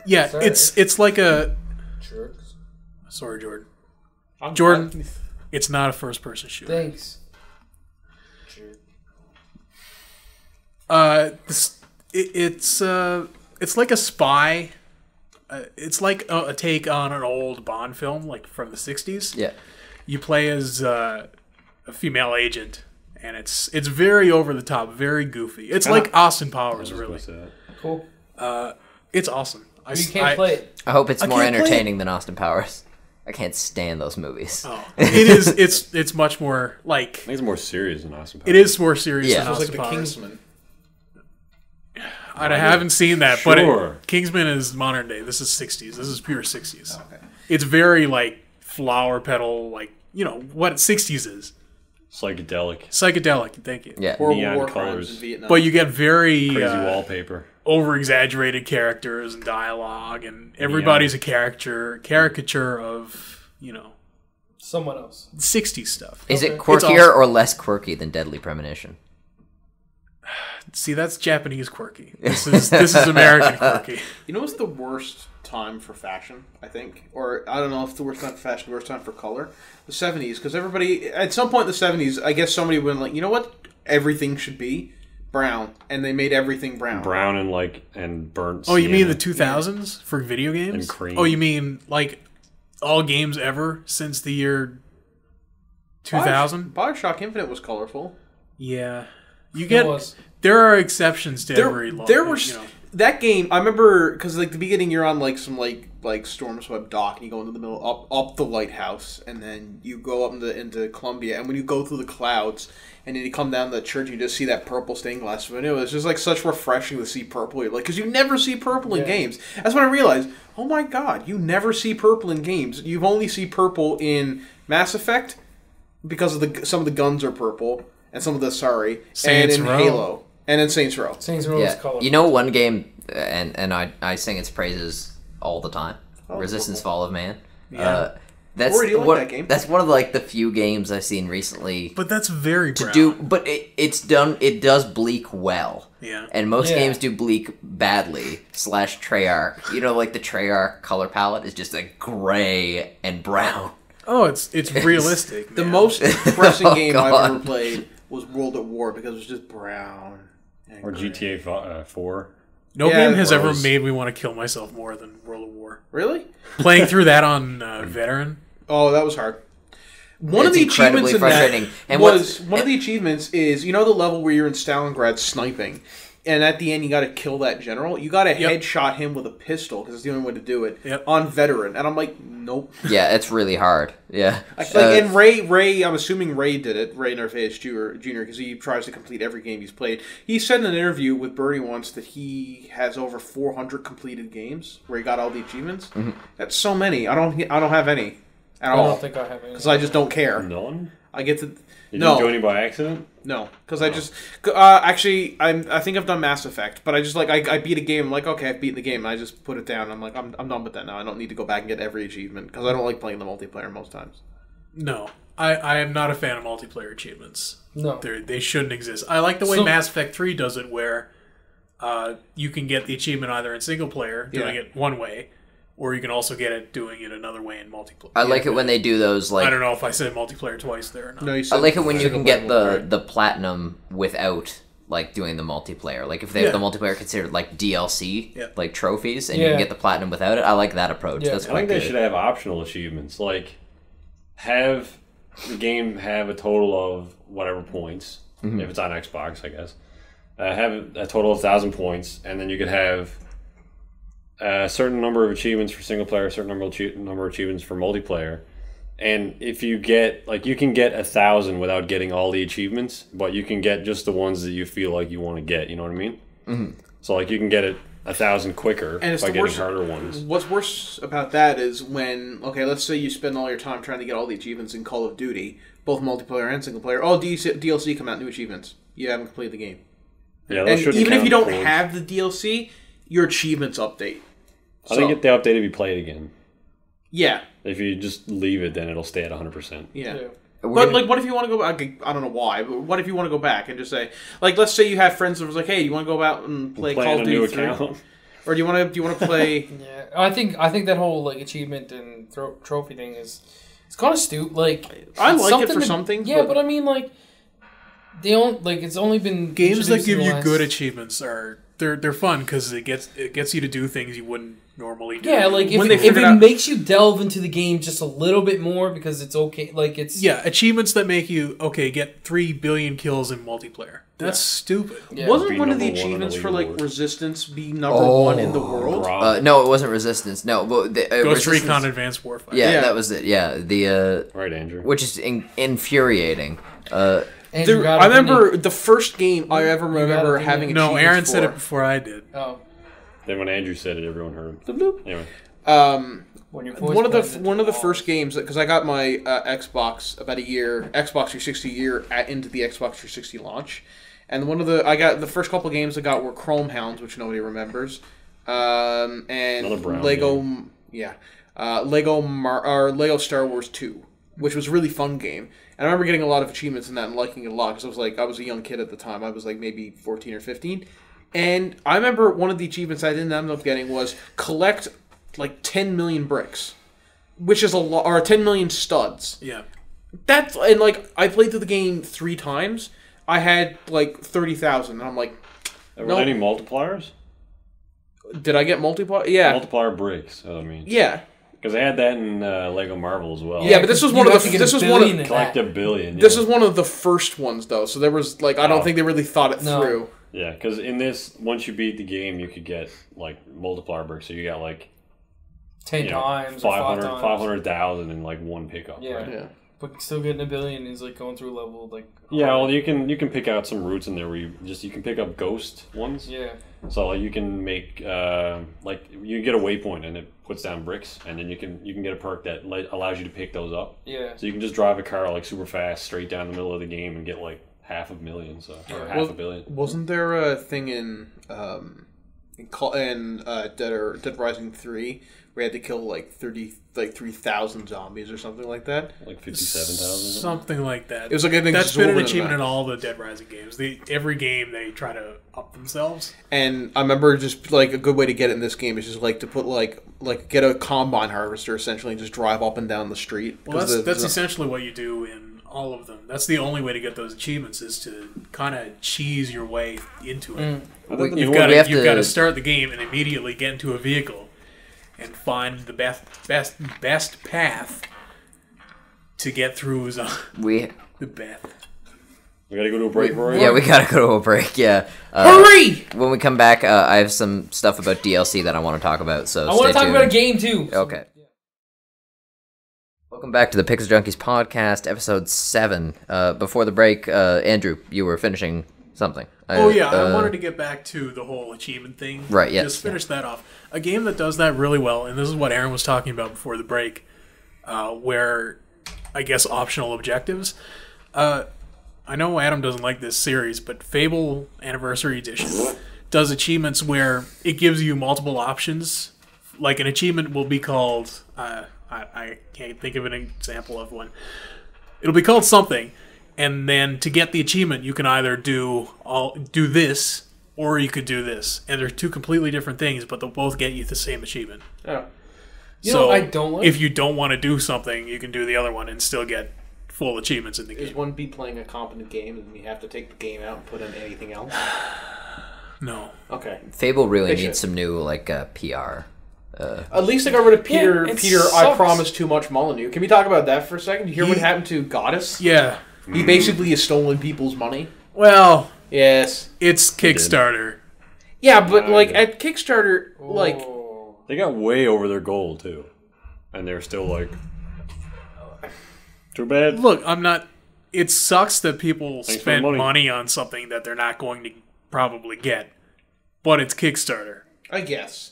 Yeah, Sorry. it's like a. Jerks. Sorry, Jordan. I'm Jordan, fine. it's not a first-person shooter. Thanks. Jerk. It's like a spy. It's like a take on an old Bond film, like from the '60s. Yeah. You play as a female agent, and it's very over the top, very goofy. It's like Austin Powers, really. Cool. It's awesome. You can't play it. I hope it's I more can't play it. entertaining than Austin Powers. I can't stand those movies. Oh, it is. It's much more like. I think it's more serious than Austin Powers. It is more serious Yeah. than It's like Austin the Powers. Kingsman. I haven't seen that, Sure. but Kingsman is modern day. This is '60s. This is pure '60s. Okay. It's very like flower petal, like what '60s is. Psychedelic. Psychedelic. Thank you. Yeah. Horrible Neon war colors. crimes in Vietnam. But you get very Crazy wallpaper. over exaggerated characters and dialogue, and everybody's a caricature of Someone else. '60s stuff. Is it Okay. quirkier It's awesome. or less quirky than Deadly Premonition? See, that's Japanese quirky. This is American quirky. You know what's the worst time for fashion, I think? Or, I don't know if it's the worst time for fashion, the worst time for color? The 70s. Because everybody, at some point in the 70s, I guess somebody went like, you know what everything should be? Brown. And they made everything brown. Brown and burnt. Oh, you mean sienna. the 2000s for video games? And cream. Oh, you mean like all games ever since the year 2000? Bioshock Infinite was colorful. Yeah, you It get. was. There are exceptions to every law. There were that game. I remember because like the beginning, you're on like some like storm-swept dock, and you go into the middle up the lighthouse, and then you go up into Columbia, and when you go through the clouds, and then you come down the church, you just see that purple stained glass window. It's just like such refreshing to see purple, like because you never see purple in games. That's when I realized, oh my god, you never see purple in games. You've only see purple in Mass Effect because of some of the guns are purple, and some of the Saints and in Row. Halo. And then Saints Row. Saints Row is Yeah. colorful. You know one game, and I sing its praises all the time. Resistance Fall of Man. Yeah. That's Corey, do you like that game? That's one of the few games I've seen recently But that's very brown. but it does bleak well. Yeah. And most Yeah. games do bleak badly / Treyarch. Like the Treyarch color palette is just like gray and brown. Oh, it's realistic. The man. most depressing Oh, game God. I've ever played was World at War because it was just brown. and Or gray. GTA 4. No Yeah, game has it ever was. made me want to kill myself more than World of War. Really? Playing through that on Veteran. Oh, that was hard. One of the achievements in frustrating. That one of the achievements is, the level where you're in Stalingrad sniping, and at the end you got to kill that general. You got to headshot him with a pistol because it's the only way to do it on veteran. And I'm like, nope. Yeah, it's really hard. Yeah. And Ray, I'm assuming Ray did it. Ray Narvaez Jr. because he tries to complete every game he's played. He said in an interview with Bernie once that he has over 400 completed games where he got all the achievements. Mm-hmm. That's so many. I don't have any. I don't think I have any. Because I just don't care. None? I get to... You didn't do any by accident? No, because I just... actually, I think I've done Mass Effect, but I just, I beat a game, I'm like, okay, I've beaten the game, and I just put it down. I'm like, I'm done with that now. I don't need to go back and get every achievement, because I don't like playing the multiplayer most times. No. I am not a fan of multiplayer achievements. No. They shouldn't exist. I like the way Mass Effect 3 does it, where you can get the achievement either in single player, doing it one way, or you can also get it doing it another way in multiplayer. I like it when they do those, I don't know if I said multiplayer twice there or not. No, I like it when you can get the platinum without doing the multiplayer. Like if they have the multiplayer considered like DLC, like trophies, and you can get the platinum without it. I like that approach. That's quite good. They should have optional achievements. Like have the game have a total of whatever points, if it's on Xbox, I guess. Have a total of 1,000 points, and then you could have a certain number of achievements for single player, a certain number of achievements for multiplayer. And if you get, you can get 1,000 without getting all the achievements, but you can get just the ones that you feel like you want to get, you know what I mean? Mm-hmm. So, you can get it 1,000 quicker by getting harder ones. What's worse about that is when, let's say you spend all your time trying to get all the achievements in Call of Duty, both multiplayer and single player. Oh, DLC come out, new achievements. You haven't completed the game. Yeah, and even if you don't have the DLC, your achievements update. I think they update if you play it again. Yeah. If you just leave it, then it'll stay at 100%. Yeah. But, what if you want to go back? I don't know why, but what if you want to go back and just say, let's say you have friends that was like, hey, you want to go out and play Call of Duty 3? Account. Or do you want to play... Yeah, I think that whole, achievement and trophy thing is... It's kind of stupid. I like it for something. Yeah, but I mean, they don't... it's only been... Games that give you good achievements are... They're fun because it gets you to do things you wouldn't normally do. Yeah, if it makes you delve into the game just a little bit more because it's okay, it's... Yeah, achievements that make you, get 3 billion kills in multiplayer. That's stupid. Yeah. Wasn't one of the achievements for, Resistance be number 1 in the world? No, it wasn't Resistance. No, but... Ghost Recon Advanced Warfighter. Yeah, that was it. Yeah, Right, Andrew. Which is infuriating. I remember the first game I ever remember having achievements No, Aaron said it before I did. Oh. Then when Andrew said it, everyone heard him. Anyway. One of the first games, because I got my Xbox about Xbox 360 year into the Xbox 360 launch, and the first couple games I got were Chrome Hounds, which nobody remembers, and Lego, game. Lego Star Wars 2, which was a really fun game. And I remember getting a lot of achievements in that and liking it a lot because I was a young kid at the time. I was maybe 14 or 15. And I remember one of the achievements I didn't end up getting was collect 10 million bricks, which is a lot, or 10 million studs. Yeah. I played through the game 3 times. I had 30,000, and I'm like, were there any multipliers? Did I get multiplier? Yeah. Multiplier bricks, I mean. Yeah. Because they had that in Lego Marvel as well. Yeah, but this was one of the... Collect $1 billion. This is one of the first ones, though. So there was, I don't think they really thought it through. Yeah, because in this, once you beat the game, you could get, multiplier bricks. So you got, 10 times 500,000 in, one pickup. Yeah. Right? Yeah. But still getting $1 billion is, going through a level, Yeah, well, you can pick out some routes in there where you can pick up ghost ones. Yeah. So, you can make, you get a waypoint and it puts down bricks, and then you can get a perk that allows you to pick those up. Yeah. So you can just drive a car super fast straight down the middle of the game and get 500,000, or $500 million. Wasn't there a thing in Dead Rising 3 where you had to kill 3,000 zombies or something like that? 57,000. Something like that. It was an that's been an achievement in all the Dead Rising games. Every game they try to up themselves. And I remember just a good way to get it in this game is just to put get a combine harvester essentially and just drive up and down the street. Well, that's essentially what you do in all of them. That's the only way to get those achievements is to kind of cheese your way into it. You've got to start the game and immediately get into a vehicle and find the best path to get through is We the best. We gotta go to a break, Rory? Yeah, we gotta go to a break, yeah. Hurry! When we come back, I have some stuff about DLC that I want to talk about, so I want to talk tuned. about a game, too. Okay. Welcome back to the Pixel Junkies podcast, episode 7. Before the break, Andrew, you were finishing something. I wanted to get back to the whole achievement thing. Right, yes. Just finish that off. A game that does that really well, and this is what Aaron was talking about before the break, where, I guess, optional objectives. I know Adam doesn't like this series, but Fable Anniversary Edition does achievements where it gives you multiple options. Like an achievement will be called, I can't think of an example of one. It'll be called something, and then to get the achievement, you can either do this, or you could do this. And they're two completely different things, but they'll both get you the same achievement. Yeah. You know, I don't like... if you don't want to do something, you can do the other one and still get full achievements in the game. Is one be playing a competent game and you have to take the game out and put in anything else? No. Okay. Fable really They needs should. some new, like, PR. At least they got rid of Peter. Yeah, it Peter, sucks. I promise too much Molyneux. Can we talk about that for a second? You hear what happened to Goddess? Yeah. He basically has stolen people's money. Well, Yes. it's Kickstarter. Yeah, but like at Kickstarter, like Oh. They got way over their goal, too. And they're still like... Too bad. Look, I'm not... It sucks that people Thanks for spend the money. money on something that they're not going to probably get. But it's Kickstarter. I guess.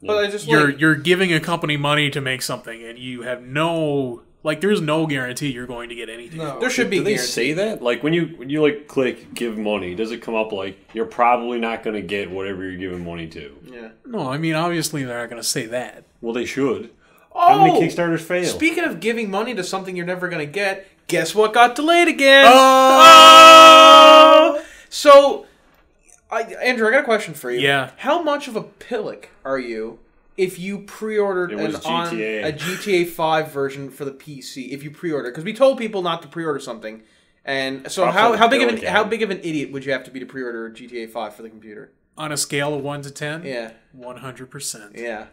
But I just You're giving a company money to make something, and you have no... Like, there's no guarantee you're going to get anything. No. there should be Do they guarantee. say that? Like, when you like, click give money, does it come up like, you're probably not going to get whatever you're giving money to? Yeah. No, I mean, obviously they're not going to say that. Well, they should. Oh, How many Kickstarters fail? Speaking of giving money to something you're never going to get, guess what got delayed again? Oh! So, Andrew, I got a question for you. Yeah. How much of a pillock are you if you pre-ordered It was a GTA 5 version for the PC? If you pre-order, because we told people not to pre-order something, and so how big of an idiot would you have to be to pre-order GTA 5 for the computer? On a scale of 1 to 10? Yeah. 100%. Yeah.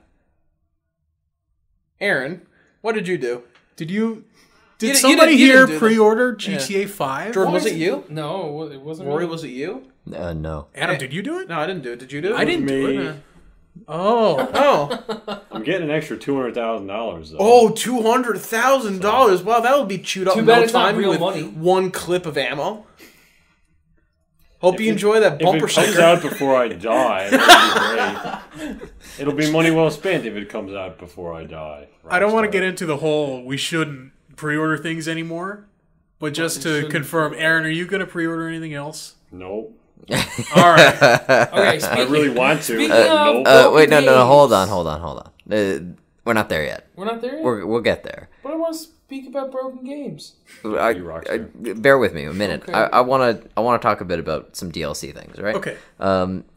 Aaron, what did you do? Did You somebody didn't here do that. pre-order GTA 5? Jordan, was it you? No, it wasn't. Rory, me. was it you? No. Adam, did you do it? No, I didn't do it. Did you do it? I didn't do Me. it. Oh. Oh. I'm getting an extra $200,000 though. Oh, $200,000. Wow, that would be chewed up Too in bad no it's not time real with money. one clip of ammo. Hope you enjoy that If bumper it comes sticker. out before I die, that'd be great. It'll be money well spent if it comes out before I die. I don't want to Rockstar. get into the whole we shouldn't pre-order things anymore. But just to confirm, Aaron, are you going to pre-order anything else? Nope. All right. Okay, I really want to. Speaking Nope. of Wait, no, games. hold on. We're not there yet. We're not there yet? We'll get there. But I want to speak about broken games. Bear with me a minute. Okay. I want to talk a bit about some DLC things, right? Okay.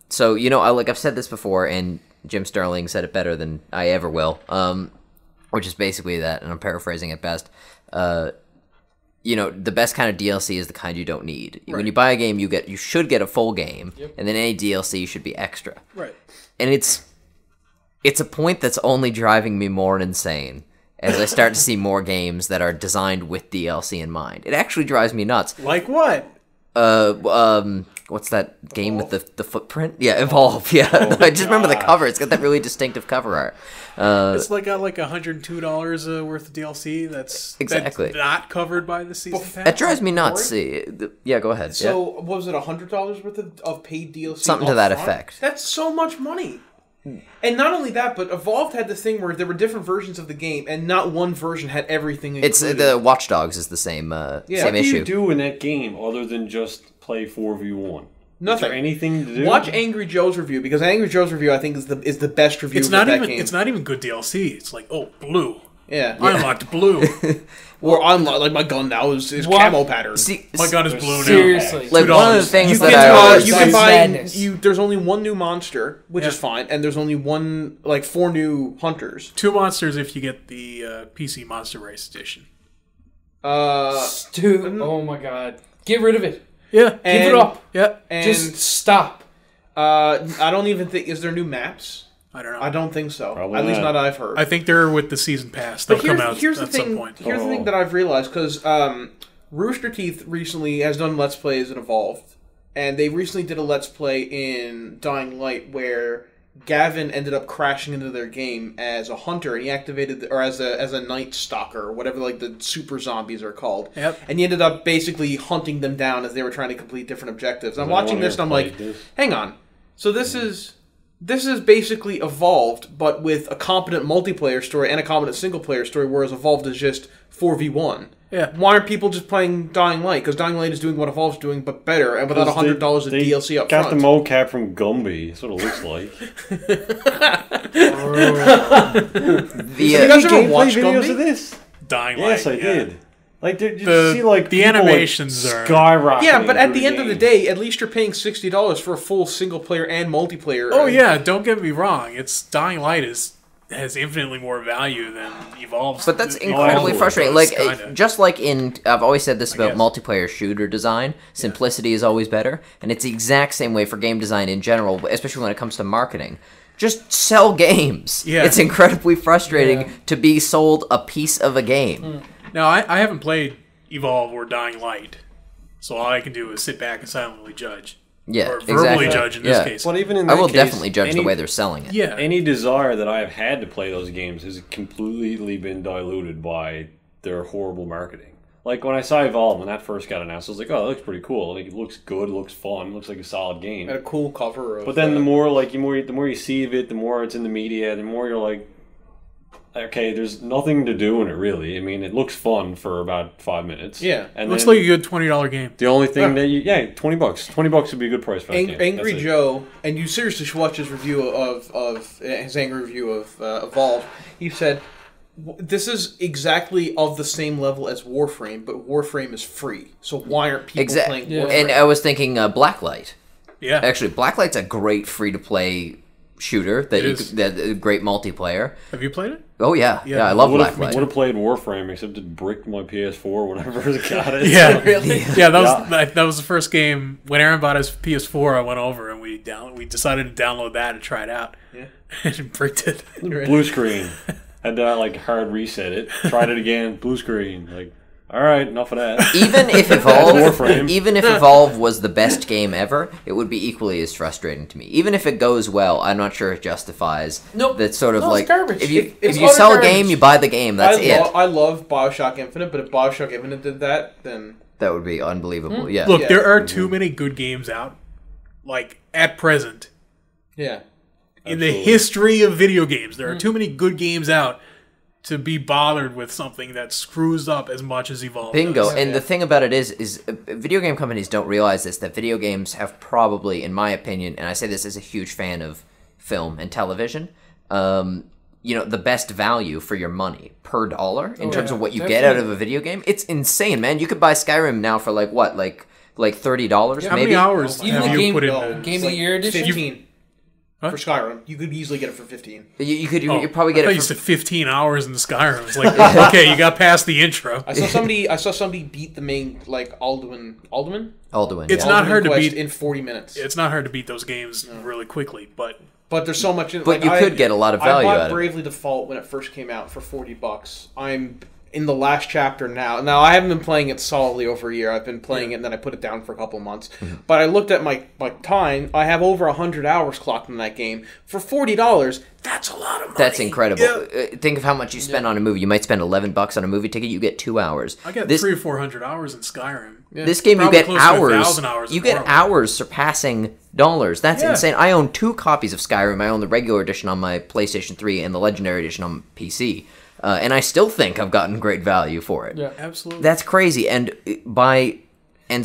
So I've said this before, and Jim Sterling said it better than I ever will. Which is basically that, and I'm paraphrasing at best. The best kind of DLC is the kind you don't need. Right. When you buy a game, you should get a full game, and then any DLC should be extra. Right. And it's a point that's only driving me more insane as I start to see more games that are designed with DLC in mind. It actually drives me nuts. Like what? What's that game with the footprint? Yeah, Evolve. Yeah, I just remember the cover. It's got that really distinctive cover art. It's got like $102 worth of DLC that's not covered by the season pass. That drives me nuts. See, yeah, go ahead. So, what was it $100 worth of paid DLC? Something to that effect. That's so much money. And not only that, but Evolved had this thing where there were different versions of the game, and not one version had everything included. It's the Watch Dogs is the same same What do issue. you do in that game other than just play 4v1? Nothing. Is there anything to do? Watch Angry Joe's review, because Angry Joe's review, I think, is the best review of that game. It's not even good DLC. It's like, oh, blue. Yeah. I unlocked blue. Or like my gun now is camo pattern. See, My gun is blue now. Seriously. like one of the things You that can, I always you can buy madness. there's only one new monster, which is fine, and there's only 4 new hunters. 2 monsters if you get the PC Monster Race Edition. Dude, oh my god. Get rid of it. Yeah. Give it up. Yeah. And Just stop. I don't even think, is there new maps? I don't know. I don't think so. Probably At least not. not I've heard. I think they're with the season pass. They'll come out at some point. Here's the thing that I've realized, because Rooster Teeth recently has done Let's Plays in Evolved, and they recently did a Let's Play in Dying Light where Gavin ended up crashing into their game as a hunter, and he activated, or as a night stalker, or whatever like the super zombies are called. Yep. And he ended up basically hunting them down as they were trying to complete different objectives. I'm watching this and I'm like, hang on. So this is basically Evolved, but with a competent multiplayer story and a competent single-player story, whereas Evolved is just 4v1. Yeah. Why aren't people just playing Dying Light? Because Dying Light is doing what Evolved's doing, but better, and without $100 of DLC up front. Got the mocap from Gumby. That's what it looks like. You guys ever watch videos Gumby? of this? Dying Light. Yes, I did. Like, did you The- see like the people, animations like, are- skyrocketing? Yeah, but at through the end of the game? day, at least you're paying $60 for a full single-player and multiplayer. Oh yeah, don't get me wrong. It's Dying Light has infinitely more value than Evolve's. But that's Evolve incredibly does, frustrating. Like, kinda. just like in, I've always said this about guess. multiplayer shooter design, simplicity is always better, and it's the exact same way for game design in general, especially when it comes to marketing. Just sell games. Yeah. It's incredibly frustrating to be sold a piece of a game. Now, I haven't played Evolve or Dying Light, so all I can do is sit back and silently judge. Yeah, Or verbally exactly. judge in this Yeah. case. But even in I that will case, definitely judge the any- way they're selling it. Yeah. Any desire that I have had to play those games has completely been diluted by their horrible marketing. Like when I saw Evolve when that first got announced, I was like, "Oh, that looks pretty cool. Like it looks good, it looks fun, it looks like a solid game." Had a cool cover. But then the more you see of it, the more it's in the media, the more you're like, okay, there's nothing to do in it really. I mean, it looks fun for about 5 minutes. Yeah. and Looks then like a good $20 game. the only thing that $20. $20 would be a good price for that game. Angry That's it. Joe, and you seriously should watch his review of his angry review of Evolve. He said, "This is exactly of the same level as Warframe, but Warframe is free. So why aren't people playing Warframe?" And I was thinking Blacklight. Yeah. Actually, Blacklight's a great free-to-play shooter that great multiplayer. Have you played it? Oh yeah, Yeah. yeah, I love Would Blacklight. have played Warframe, except it bricked my PS4 whenever I got it. Yeah. Really? Yeah, that was the first game. When Aaron bought his PS4, I went over and we decided to download that and try it out. Yeah. And bricked it. Blue screen. Had to like hard reset it. Tried it again. Blue screen. Like, all right, enough of that. Even if Warframe. even if Evolve was the best game ever, it would be equally as frustrating to me. Even if it goes well, I'm not sure it justifies. Nope. That sort of No, it's like garbage. if you It's if you utter sell a garbage. game, you buy the game. That's it. I love Bioshock Infinite, but if Bioshock Infinite did that, then That would be unbelievable. Yeah. Look, Yeah. there are too many good games out, like at present, yeah. in the history of video games. There are too many good games out to be bothered with something that screws up as much as Evolve Bingo. does. And the thing about it is video game companies don't realize this, that video games have probably, in my opinion, and I say this as a huge fan of film and television, the best value for your money per dollar in terms of what you get out of a video game. It's insane, man. You could buy Skyrim now for like $30 How maybe? many hours Even have the you put in No, there? Game it's of the Year edition? 15 Huh? for Skyrim. You could easily get it for 15. You could Oh, you probably I get thought it you for said 15 hours in the Skyrim. It's like, okay, you got past the intro. I saw somebody beat the main Alduin. Alduin. It's yeah. not hard to quest beat. in 40 minutes. It's not hard to beat those games really quickly, but But there's so much in it. But you could get a lot of value I out bought of it. Bravely Default when it first came out for $40. I'm in the last chapter now. Now, I haven't been playing it solidly over a year. I've been playing it and then I put it down for a couple of months. Mm-hmm. But I looked at my time. I have over 100 hours clocked in that game. For $40, that's a lot of money. That's incredible. Think of how much you spend on a movie. You might spend $11 on a movie ticket. You get 2 hours. I got This 300 or 400 hours in Skyrim. this game you Probably get close to hours. 1,000 hours You in get Morrowind. hours surpassing dollars. That's Yeah. insane. I own 2 copies of Skyrim. I own the regular edition on my PlayStation 3 and the Legendary edition on PC. And I still think I've gotten great value for it. Yeah. Absolutely. That's crazy. And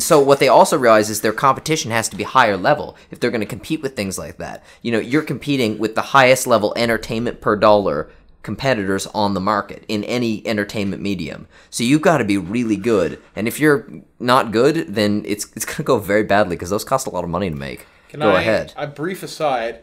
so what they also realize is their competition has to be higher level if they're going to compete with things like that. You're competing with the highest level entertainment per dollar competitors on the market in any entertainment medium. So you've got to be really good. And if you're not good, then it's going to go very badly because those cost a lot of money to make. Go ahead. A brief aside.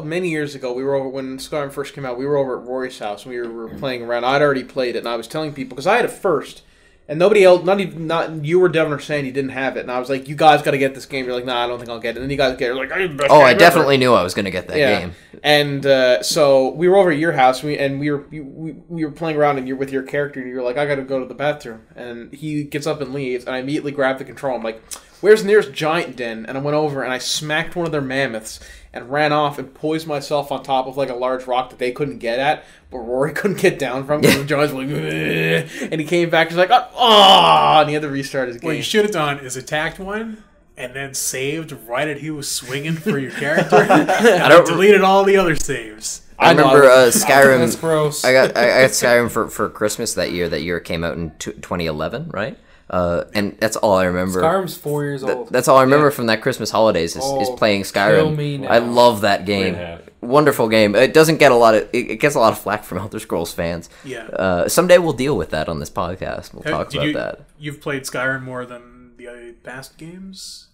Many years ago, we were over when Skyrim first came out. We were over at Rory's house and we were playing around. I'd already played it, and I was telling people because I had it first, And nobody else, not you or Devin, are saying you didn't have it. And I was like, you guys got to get this game. You're like, nah, I don't think I'll get it. And then you guys get it. You're like, I definitely knew I was going to get that game. And so we were over at your house, and we were playing around, and you're with your character, and you're like, I got to go to the bathroom. And he gets up and leaves, and I immediately grab the control. I'm like, where's the nearest giant den? And I went over, and I smacked one of their mammoths, and ran off and poised myself on top of like a large rock that they couldn't get at, but Rory couldn't get down from because the giants were like, ugh. And he came back, he's like, oh, and he had to restart his game. What you should have done is attacked one and then saved right as he was swinging for your character. And deleted all the other saves. I remember Skyrim. That's gross. I got Skyrim for Christmas that year. That year it came out in 2011, right? And that's all I remember. Skyrim's 4 years old. That's all I remember from that Christmas holidays is playing Skyrim. I love that game. Wonderful game. It doesn't get a lot of it gets a lot of flack from Elder Scrolls fans. Yeah. Someday we'll deal with that on this podcast. We'll talk about that. You've played Skyrim more than the past games,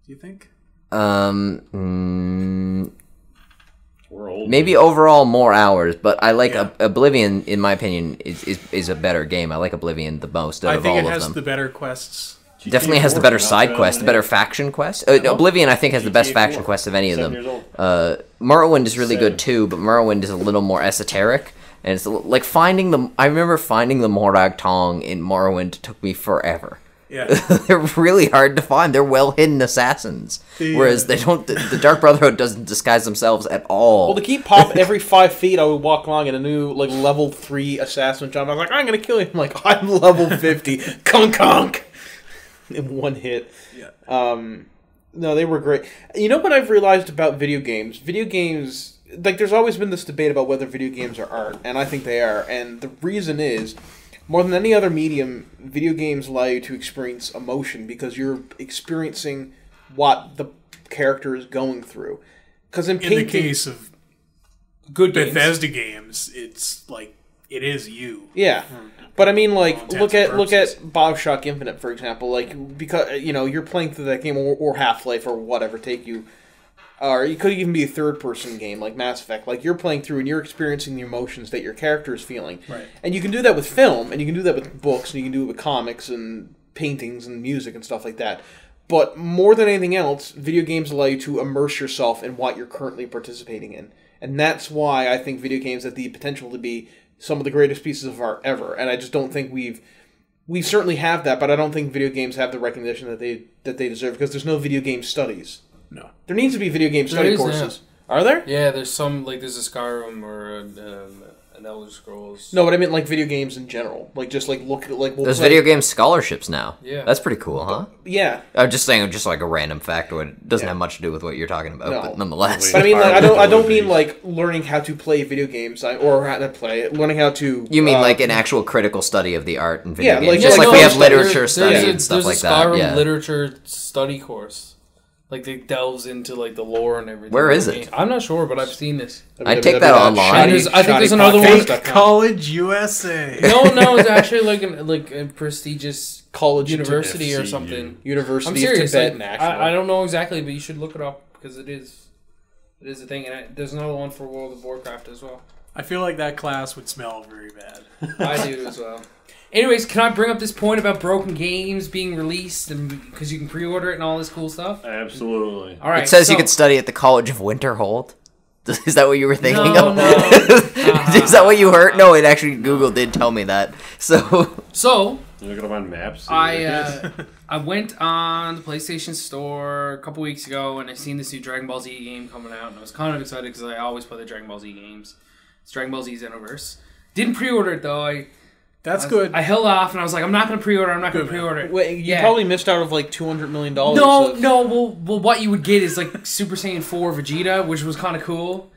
do you think? We're old. Maybe overall more hours, but I like Oblivion. In my opinion, is a better game. I like Oblivion the most out of all of them. I think it has the better quests. Definitely has the better side quest, the better faction quest. Oblivion, I think, has the best faction quest of any of them. Morrowind is really good too, but Morrowind is a little more esoteric. And it's like finding the. I remember finding the Morag Tong in Morrowind took me forever. Yeah, they're really hard to find. They're well hidden assassins, whereas they don't. The Dark Brotherhood doesn't disguise themselves at all. Well, to keep pop every 5 feet, I would walk along in a new like level 3 assassin jump. I was like, I'm gonna kill him. I'm like, I'm level 50. Conk. In one hit. Yeah. No, they were great. You know what I've realized about video games? Video games, like, there's always been this debate about whether video games are art, and I think they are. And the reason is, more than any other medium, video games allow you to experience emotion because you're experiencing what the character is going through. Because in the case of good Bethesda games, it's like it is you. Yeah. But I mean, like, look at BioShock Infinite, for example. Like, because you're playing through that game, or Half-Life, or whatever take you, or it could even be a third-person game like Mass Effect. Like, you're playing through and you're experiencing the emotions that your character is feeling. Right. And you can do that with film, and you can do that with books, and you can do it with comics and paintings and music and stuff like that. But more than anything else, video games allow you to immerse yourself in what you're currently participating in, and that's why I think video games have the potential to be some of the greatest pieces of art ever, and I just don't think we certainly have that, but I don't think video games have the recognition that they deserve because there's no video game studies. No, there needs to be video game study courses. Are there? Yeah, there's some there's a Skyrim or an Elder Scrolls. No, but I meant like video games in general. Like just like look at there's video game scholarships now. Yeah, that's pretty cool, huh? Yeah. I'm just saying, just like a random fact, it doesn't have much to do with what you're talking about, but nonetheless. But I mean, like, I don't mean like learning how to play video games or how to play it. Learning how to. You mean like an actual critical study of the art and video games, like, just like we have literature study and stuff like that. There's a Skyrim literature study course. Like, they delves into, like, the lore and everything. Where is it? I'm not sure, but I've seen this. I'd take that online. I think there's another one. College USA. No, it's actually like a prestigious college university or something. University I'm serious. of Tibet, actually. I don't know exactly, but you should look it up because it is a thing. And there's another one for World of Warcraft as well. I feel like that class would smell very bad. I do as well. Anyways, can I bring up this point about broken games being released and because you can pre-order it and all this cool stuff? Absolutely. All right. It says you could study at the College of Winterhold. Is that what you were thinking of? No. Is that what you heard? No, it actually Google did tell me that. So you're looking on maps. I went on the PlayStation Store a couple weeks ago and I seen this new Dragon Ball Z game coming out and I was kind of excited because I always play the Dragon Ball Z games. It's Dragon Ball Z Xenoverse. Didn't pre-order it though. That's good. I held off and I was like, I'm not going to pre-order. I'm not going to pre-order it. Wait, you probably missed out of like $200 million. No. Well, what you would get is like Super Saiyan 4 Vegeta, which was kind of cool.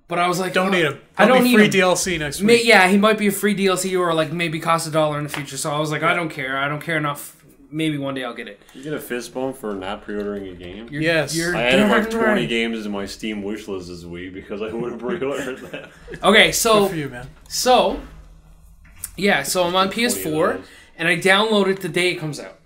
But I was like, don't need him. I don't need free DLC next week. Yeah, he might be a free DLC or like maybe cost $1 in the future. So I was like, I don't care. I don't care enough. Maybe one day I'll get it. You get a fist bump for not pre-ordering a game? Yes. I had like 20 games in my Steam wish list this week because I would have pre-ordered that. Okay, so good for you, man. So I'm on PS4, and I download it the day it comes out,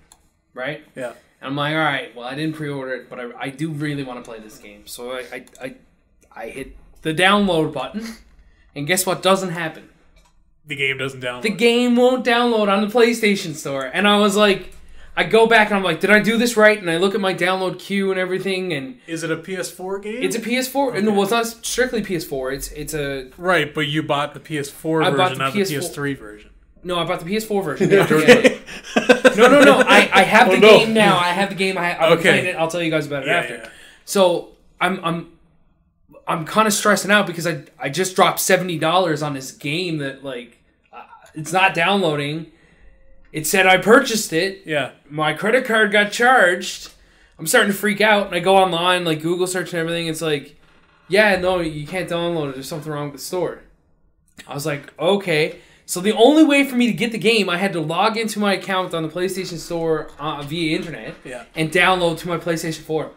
right? Yeah. And I'm like, all right, well, I didn't pre-order it, but I do really want to play this game. So I hit the download button, and guess what doesn't happen? The game doesn't download. The game won't download on the PlayStation Store. And I was like, I go back and I'm like, did I do this right? And I look at my download queue and everything. And is it a PS4 game? It's a PS4. Okay. No, well, it's not strictly PS4. It's a... Right, but you bought the PS4 version, not the PS3 version. No, I bought the PS4 version. Okay. No. I have the game now. I have the game. I've been playing it. I'll tell you guys about it after. Yeah. So I'm kind of stressing out because I just dropped $70 on this game that it's not downloading. It said I purchased it. Yeah. My credit card got charged. I'm starting to freak out, and I go online, like Google search and everything. It's like, yeah, no, you can't download it. There's something wrong with the store. I was like, okay. So the only way for me to get the game, I had to log into my account on the PlayStation Store via internet and download to my PlayStation 4.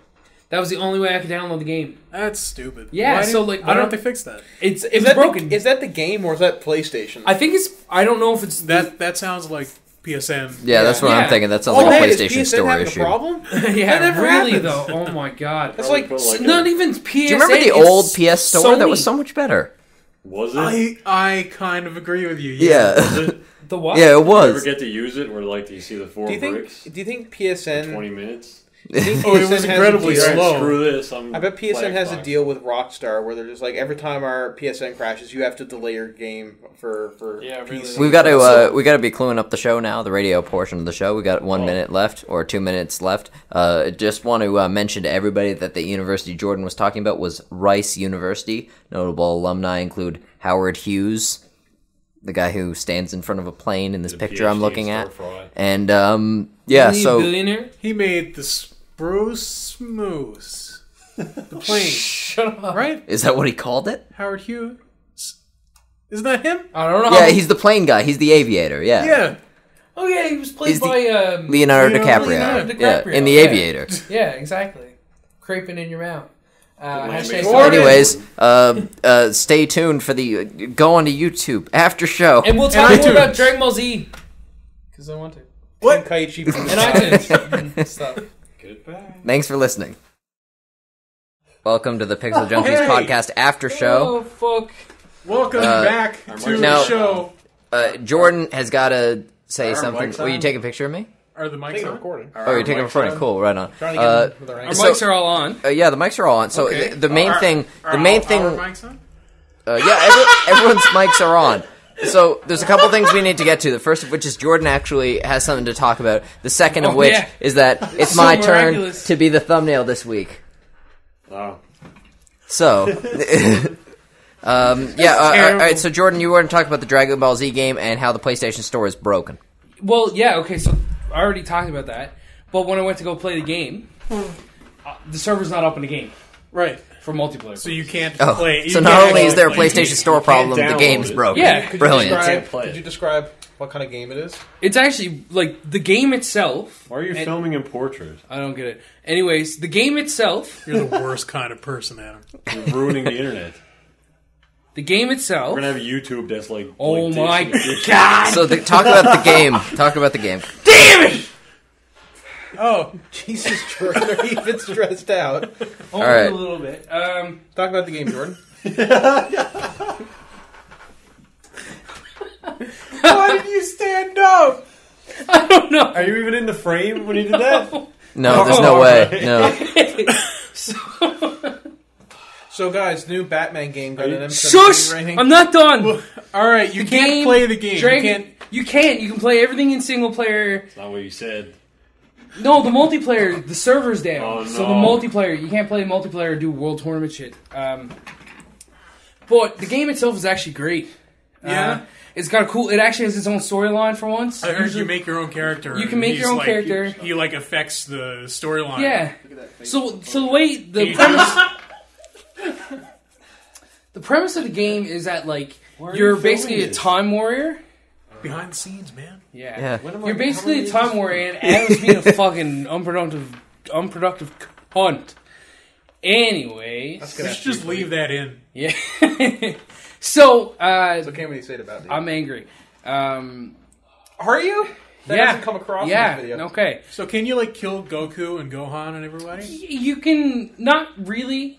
That was the only way I could download the game. That's stupid. Yeah, why don't they fix that? It's broken. Is that the game or is that PlayStation? I think it's. I don't know if it's that sounds like PSN. Yeah, that's what I'm thinking. That sounds like a PlayStation Store issue. Problem? Yeah, that never really happens. though. Oh my god, it's like not even PSN. Do you remember the old PS Store? That was so much better. Was it? I kind of agree with you. Yeah. Was it? The what? Yeah, it was. Did you ever get to use it where do you see the four bricks? Do you think PSN... 20 minutes? It was incredibly slow. Screw this. I bet PSN has a deal with Rockstar where they're just like, every time our PSN crashes, you have to delay your game for PC. We've got to be cluing up the show now, the radio portion of the show. We got 1 minute left, or 2 minutes left. Just want to mention to everybody that the university Jordan was talking about was Rice University. Notable alumni include Howard Hughes, the guy who stands in front of a plane in this picture I'm looking at. And, billionaire? He made the Spruce Moose. The plane. Shut up. Right? Is that what he called it? Howard Hughes. Isn't that him? I don't know. Yeah, he's the plane guy. He's the aviator, yeah. Yeah. Oh, yeah, he was played by... Leonardo DiCaprio. Yeah, in The Aviator. Yeah, exactly. Craping in your mouth. Anyways, stay tuned for the... Go on to YouTube after show. And we'll talk more about Dragon Ball Z. Because I want to. What? Kaiichi and iTunes and stuff. Goodbye. Thanks for listening. Welcome to the Pixel Junkies podcast after show. Oh, fuck. Welcome back to the show. Jordan has got to say something. Will you take a picture of me? Are the mics on? Recording. Oh, you're taking a recording. Cool, right on. Our mics are all on. Yeah, the mics are all on. So okay. the main thing... Our mics on? Everyone's mics are on. So there's a couple things we need to get to. The first of which is Jordan actually has something to talk about. The second of which is that it's my turn to be the thumbnail this week. Wow. So, all right. So Jordan, you were to talk about the Dragon Ball Z game and how the PlayStation Store is broken. Well, yeah, okay. So I already talked about that. But when I went to go play the game, the server's not up in the game. Right. For multiplayer. So you can't play. So not only is there a PlayStation Store problem, the game's broken. Yeah. Brilliant. Could you describe what kind of game it is? It's actually, the game itself... Why are you filming in portrait? I don't get it. Anyways, the game itself... You're the worst kind of person, Adam. You're ruining the internet. The game itself... We're going to have YouTube that's like... Oh my god! So talk about the game. Talk about the game. Damn it! Oh, Jesus, Jordan, are you even stressed out? Only right. a little bit. Talk about the game, Jordan. Why did you stand up? I don't know. Are you even in the frame when you did that? No, there's no way. No. So, guys, new Batman game got an Shush! rating. I'm not done. Well, all right, you can't play the game. You can't. You can play everything in single player. That's not what you said. No, the multiplayer, the server's down. Oh, no. So the multiplayer, you can't play multiplayer or do world tournament shit. But the game itself is actually great. Yeah. It's got a cool... It actually has its own storyline for once. I heard you make your own character. You can make your own character. He affects the storyline. Yeah. So the way... The premise... The premise of the game is that, you're basically a time warrior. Behind the scenes, man. Yeah. You're basically a time warrior, and Adam's being a fucking unproductive cunt. Anyways. Let's just leave that in. Yeah. So can't really say it about it. I'm angry. Are you? That doesn't come across in this video. Okay. So can you kill Goku and Gohan and everybody? You can not really.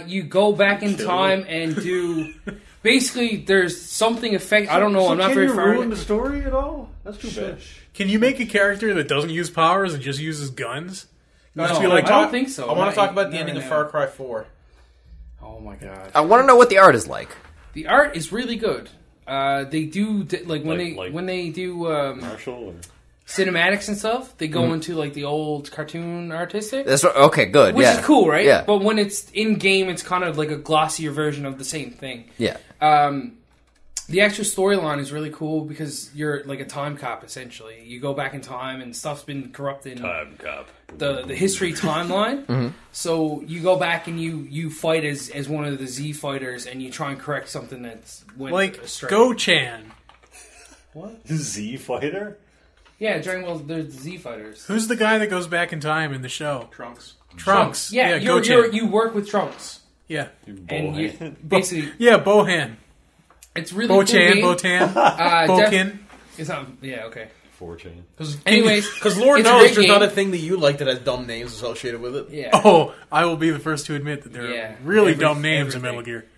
You go back in time and do. basically there's something affect. I don't know. I'm not very far. Can you ruin the story at all? That's too bad. Can you make a character that doesn't use powers and just uses guns? No, I don't think so. I want to talk about the ending of Far Cry 4. Oh my god! I want to know what the art is like. The art is really good. They do when they do Marshall or cinematics and stuff. They go into like the old cartoon artistic. That's okay. Good. Which is cool, right? Yeah. But when it's in game, it's kind of like a glossier version of the same thing. Yeah. The actual storyline is really cool because you're like a time cop, essentially. You go back in time and stuff's been corrupted. Time cop. The history timeline. So you go back and you fight as one of the Z fighters and you try and correct something that's went like astray. Go-Chan. What? Z fighter? Yeah, Dragon Ball. There's the Z fighters. Who's the guy that goes back in time in the show? Trunks. Yeah, you work with Trunks. Yeah. And you basically Bohan. it's really Bo-Chan, cool Botan, Bokin. It's not. Yeah, okay. 4chan. Anyways, because Lord it's a knows great there's game. not a thing that you like that has dumb names associated with it. Yeah. Oh, I will be the first to admit that there are really dumb names in Metal everything. Gear.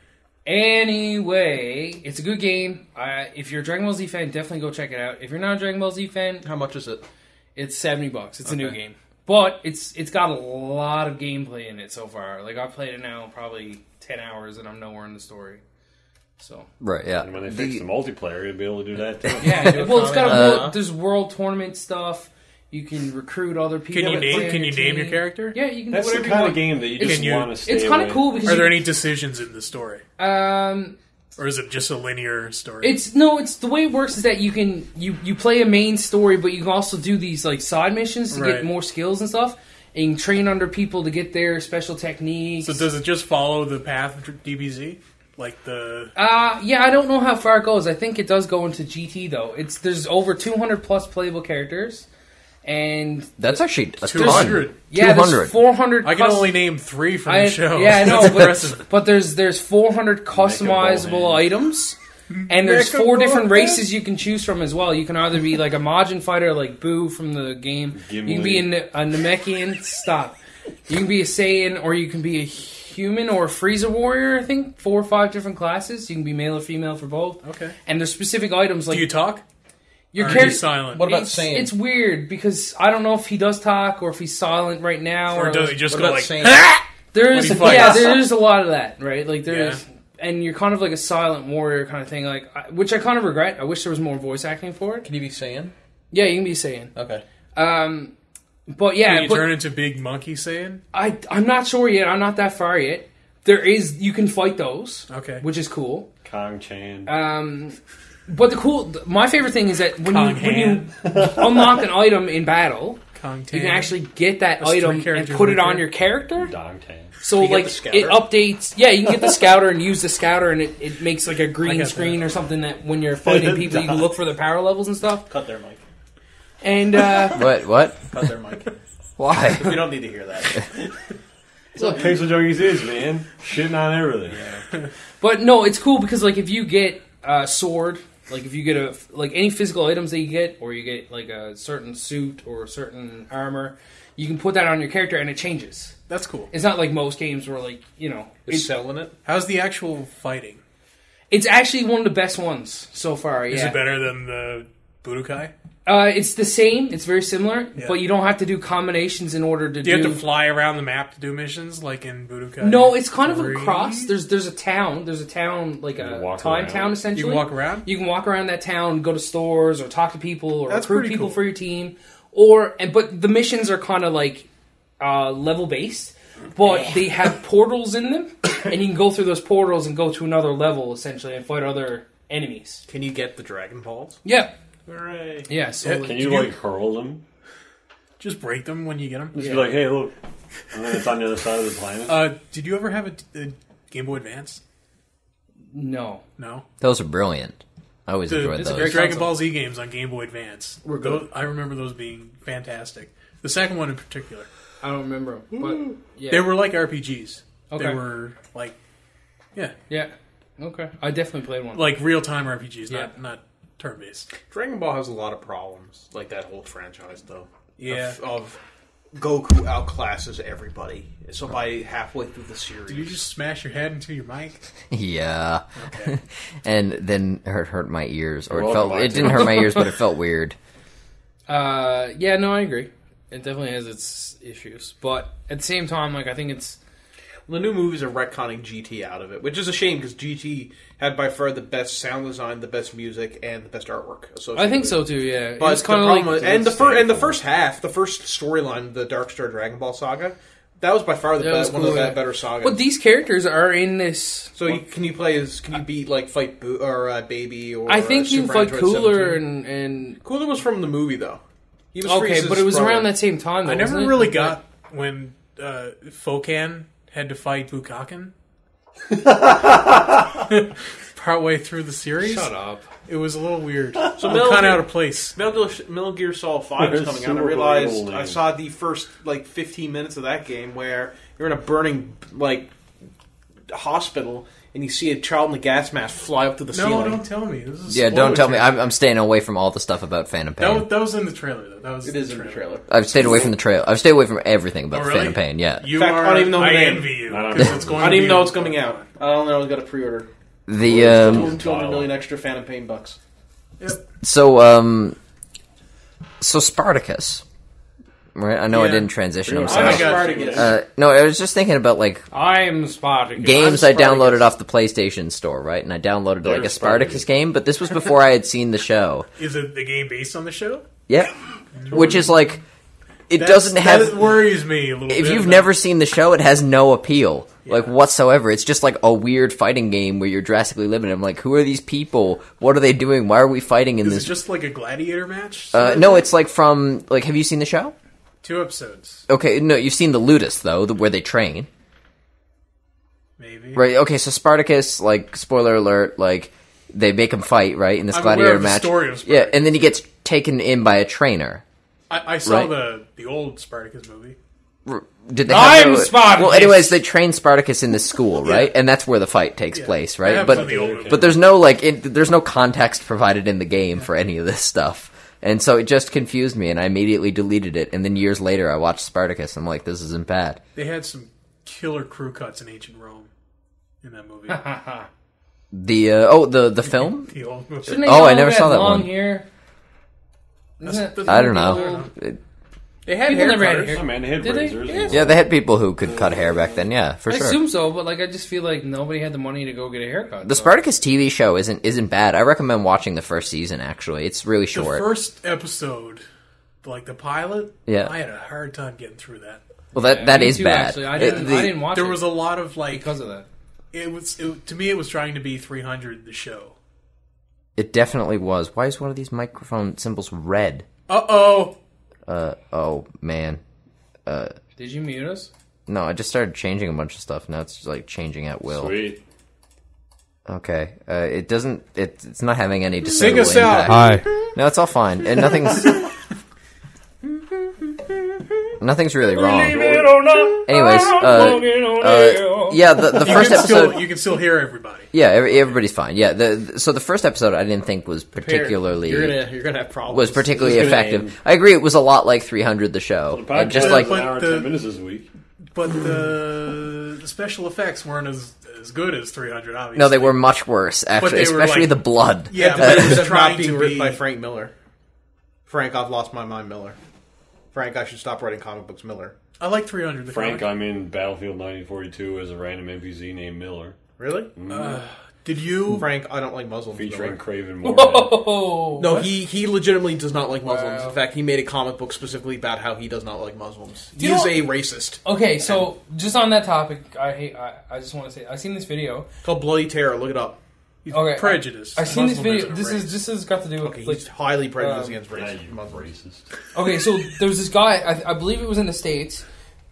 Anyway, it's a good game. If you're a Dragon Ball Z fan, definitely go check it out. If you're not a Dragon Ball Z fan, How much is it? it's $70. It's a new game, but it's got a lot of gameplay in it so far. Like I've played it now probably 10 hours, and I'm nowhere in the story. So Right. Yeah. And when they fix the multiplayer, you'll be able to do that too. yeah, well, it's got there's world tournament stuff. You can recruit other people. Can you name your character? Yeah, you can. That's do the whatever kind you of game that you It's- just want to stay It's kind of away. cool because Are there any decisions in the story, um. or is it just a linear story? It's the way it works is that you can you play a main story, but you can also do these like side missions to get more skills and stuff, and you can train under people to get their special techniques. So does it just follow the path of DBZ, like the? Yeah, I don't know how far it goes. I think it does go into GT though. There's over 200 plus playable characters, and That's actually a 200. ton. yeah, 200. there's 400. I can only name 3 from the show. Yeah, I know, That's impressive. but there's 400 customizable items. And there's 4 different races you can choose from as well. You can either be like a Majin fighter, like Boo from the game. Gimli. You can be a Namekian. Stop. You can be a Saiyan, or you can be a human or a Frieza warrior. I think 4 or 5 different classes. You can be male or female for both. Okay. And there's specific items like Do you talk? your Or are character. you silent? What about it's, Saiyan? it's weird because I don't know if he does talk or if he's silent right now, Or does he just What go about like? Saiyan? There's When he fights? there's a lot of that, right? Like there's Yeah. and you're kind of like a silent warrior kind of thing, like which I kind of regret. I wish there was more voice acting for it. Can you be Saiyan? Yeah, you can be Saiyan. Okay. But yeah, Can you turn into Big Monkey Saiyan? I'm not sure yet. I'm not that far yet. You can fight those. Okay. Which is cool. Kong Chan. But my favorite thing is that when Kong you unlock an item in battle, Kong you Tan. can actually get that That's 3 item and characters put it right on there. your character. Dong Tan. So You get like the scouter? it updates. Yeah, you can get the scouter and use the scouter, and it makes like a green got screen or something that when you're fighting people, you can look for the power levels and stuff. Cut their mic. And What? Cut their mic. Why? We don't need to hear that. That's what Pixel Junkies is, man. Shitting on everything. but no, it's cool because like if you get a sword, like if you get any physical items that you get, or you get like a certain suit or a certain armor, you can put that on your character and it changes. That's cool. It's not like most games where like It's selling it. How's the actual fighting? it's actually one of the best ones so far. Yeah. Is it better than the Budokai? It's the same. It's very similar, Yeah. but you don't have to do combinations in order to Do you have to fly around the map to do missions like in Budokai? No, it's kind of a 3? cross. There's a town. There's a town like a walk time around. town essentially. You can walk around? You can walk around that town, go to stores, or talk to people, or That's recruit pretty people cool. for your team. But the missions are kind of like level based, but they have portals in them, and you can go through those portals and go to another level essentially and fight other enemies. Can you get the Dragon Balls? Yeah, Hooray. yeah. So Can you like hurl them? Just break them when you get them? Just be like, hey, look. And then it's on the other side of the planet. Did you ever have a Game Boy Advance? no. No. Those are brilliant. I always enjoyed it's a those. great Dragon console. Ball Z games on Game Boy Advance. Were good. I remember those being fantastic. The second one in particular. I don't remember, but yeah, They were like RPGs. Okay. They were like, yeah. Okay, I definitely played one. like real-time RPGs, Yeah. not turn-based. Dragon Ball has a lot of problems, like that whole franchise, though. Yeah. Of Goku outclasses everybody. So by halfway through the series, Did you just smash your head into your mic? Yeah. Okay. And then it hurt my ears, or Well, it didn't hurt my ears, but it felt weird. Yeah, no, I agree. It definitely has its issues, but at the same time, like I think it's. the new movies are retconning GT out of it, which is a shame because GT had by far the best sound design, the best music, and the best artwork associated. I think with so it. too. Yeah, But it's kind of like the first half, the first storyline, the Dark Star Dragon Ball saga, that was by far the best, one of the better sagas. But these characters are in this. So can you beat fight Baby or I think you Super fight Android Cooler 17? and Cooler was from the movie though. He was okay, Frieza's but it was brother. around that same time. Though, I never wasn't it? really got when Fokan had to fight Bukakin. Partway through the series. Shut up. It was a little weird. So I'm kind of out of place. Metal Gear Solid 5 is coming out. I Super realized Bowl I name. saw the first 15 minutes of that game where you're in a burning hospital and you see a child in a gas mask fly up to the No, ceiling. don't tell me. This is Yeah, don't tell me. spoiler I'm staying away from all the stuff about Phantom Pain. That was in the trailer, though. It is in the trailer. I've stayed away from the trail. I've stayed away from everything about Oh, the really? Phantom Pain. Yeah. You In fact, are. I don't even know the I name. envy you. I don't 'cause know. it's going I don't to even be- know it's coming out. I don't know. I've got a pre-order. The 200 million extra Phantom Pain bucks. Yep. so Spartacus. Right? I know I Yeah. didn't transition. I'm Pretty sorry. much. Spartacus. No, I was just thinking about I'm Spartacus. games I'm I downloaded Spartacus. off the PlayStation Store, right? And I downloaded a There's Spartacus Spartacus. game, but this was before I had seen the show. Is it the game based on the show? Yeah, which is it That doesn't have. worries me a little bit. If you've about- never seen the show, it has no appeal, whatsoever. It's just a weird fighting game where you're drastically limited. I'm like, who are these people? What are they doing? Why are we fighting in Is this? it just like a gladiator match? No, it's from have you seen the show? 2 episodes, Okay, no, you've seen the Ludus though, where they train, maybe. right? Okay, so Spartacus, spoiler alert, they make him fight, right, in this I'm aware gladiator of the match. story of Yeah, Spartacus. and then he gets taken in by a trainer. I saw Right. the old Spartacus movie. Did they I'm have Spartacus! Well, anyways, they train Spartacus in this school, right? And that's where the fight takes place, That right? happens in the old movie. But there's no there's no context provided in the game for any of this stuff. And so it just confused me, and I immediately deleted it. And then years later, I watched Spartacus. I'm like, this isn't bad. They had some killer crew cuts in ancient Rome in that movie. The film? The old movie. Shouldn't they Oh, I all never get saw that long one. Hair? Isn't it- I don't know. They had People hair never had cutters. hair. Oh, man, they had Did they? razors. Yeah, they had people who could cut hair back then. Yeah, for I sure. assume so, but I just feel like nobody had the money to go get a haircut. The so. Spartacus TV show isn't bad. I recommend watching the first season. Actually, it's really The short. first episode, the pilot, Yeah. I had a hard time getting through that. Well, that Me is too, bad. Actually. I It- didn't watch There it was a lot of because of that. to me it was trying to be 300 the show. It definitely was. Why is one of these microphone symbols red? Uh-oh. Oh man. Did you mute us? No, I just started changing a bunch of stuff. Now it's just changing at will. Sweet. Okay. It doesn't. It's not having any Sing discernible us out. impact. No, it's all fine, and nothing's really wrong. Anyways, yeah, the first episode. You can still hear everybody. Yeah, everybody's fine. Yeah, so the first episode I didn't think was particularly You're gonna have problems. was particularly This is gonna effective. end. I agree, it was a lot like 300 the show. The podcast Just is like an hour and the- 10 minutes this week. But the special effects weren't as good as 300, obviously. no, they were much worse actually, they were, especially the blood. Yeah, But it was not trying being to written be by Frank Miller. Frank, I've lost my mind, Miller. Frank, I should stop writing comic books, Miller. I like 300 the Frank, comic. I'm in Battlefield 1942 as a random NPC named Miller, Really? Did you? Frank, I don't like Muslims. featuring Miller. Craven Moorhead. Oh No, he legitimately does not like Muslims. Wow. In fact, he made a comic book specifically about how he does not like Muslims. He You is know- a racist. Okay, so just on that topic, I just want to say I've seen this video. It's called Bloody Terror. Look it up. He's Okay, prejudiced. I've seen this Muslim video. isn't a race. This has got to do with Okay, he's highly prejudiced against Yeah, race. you Muslims. racist. Okay, so there's this guy, I believe it was in the States.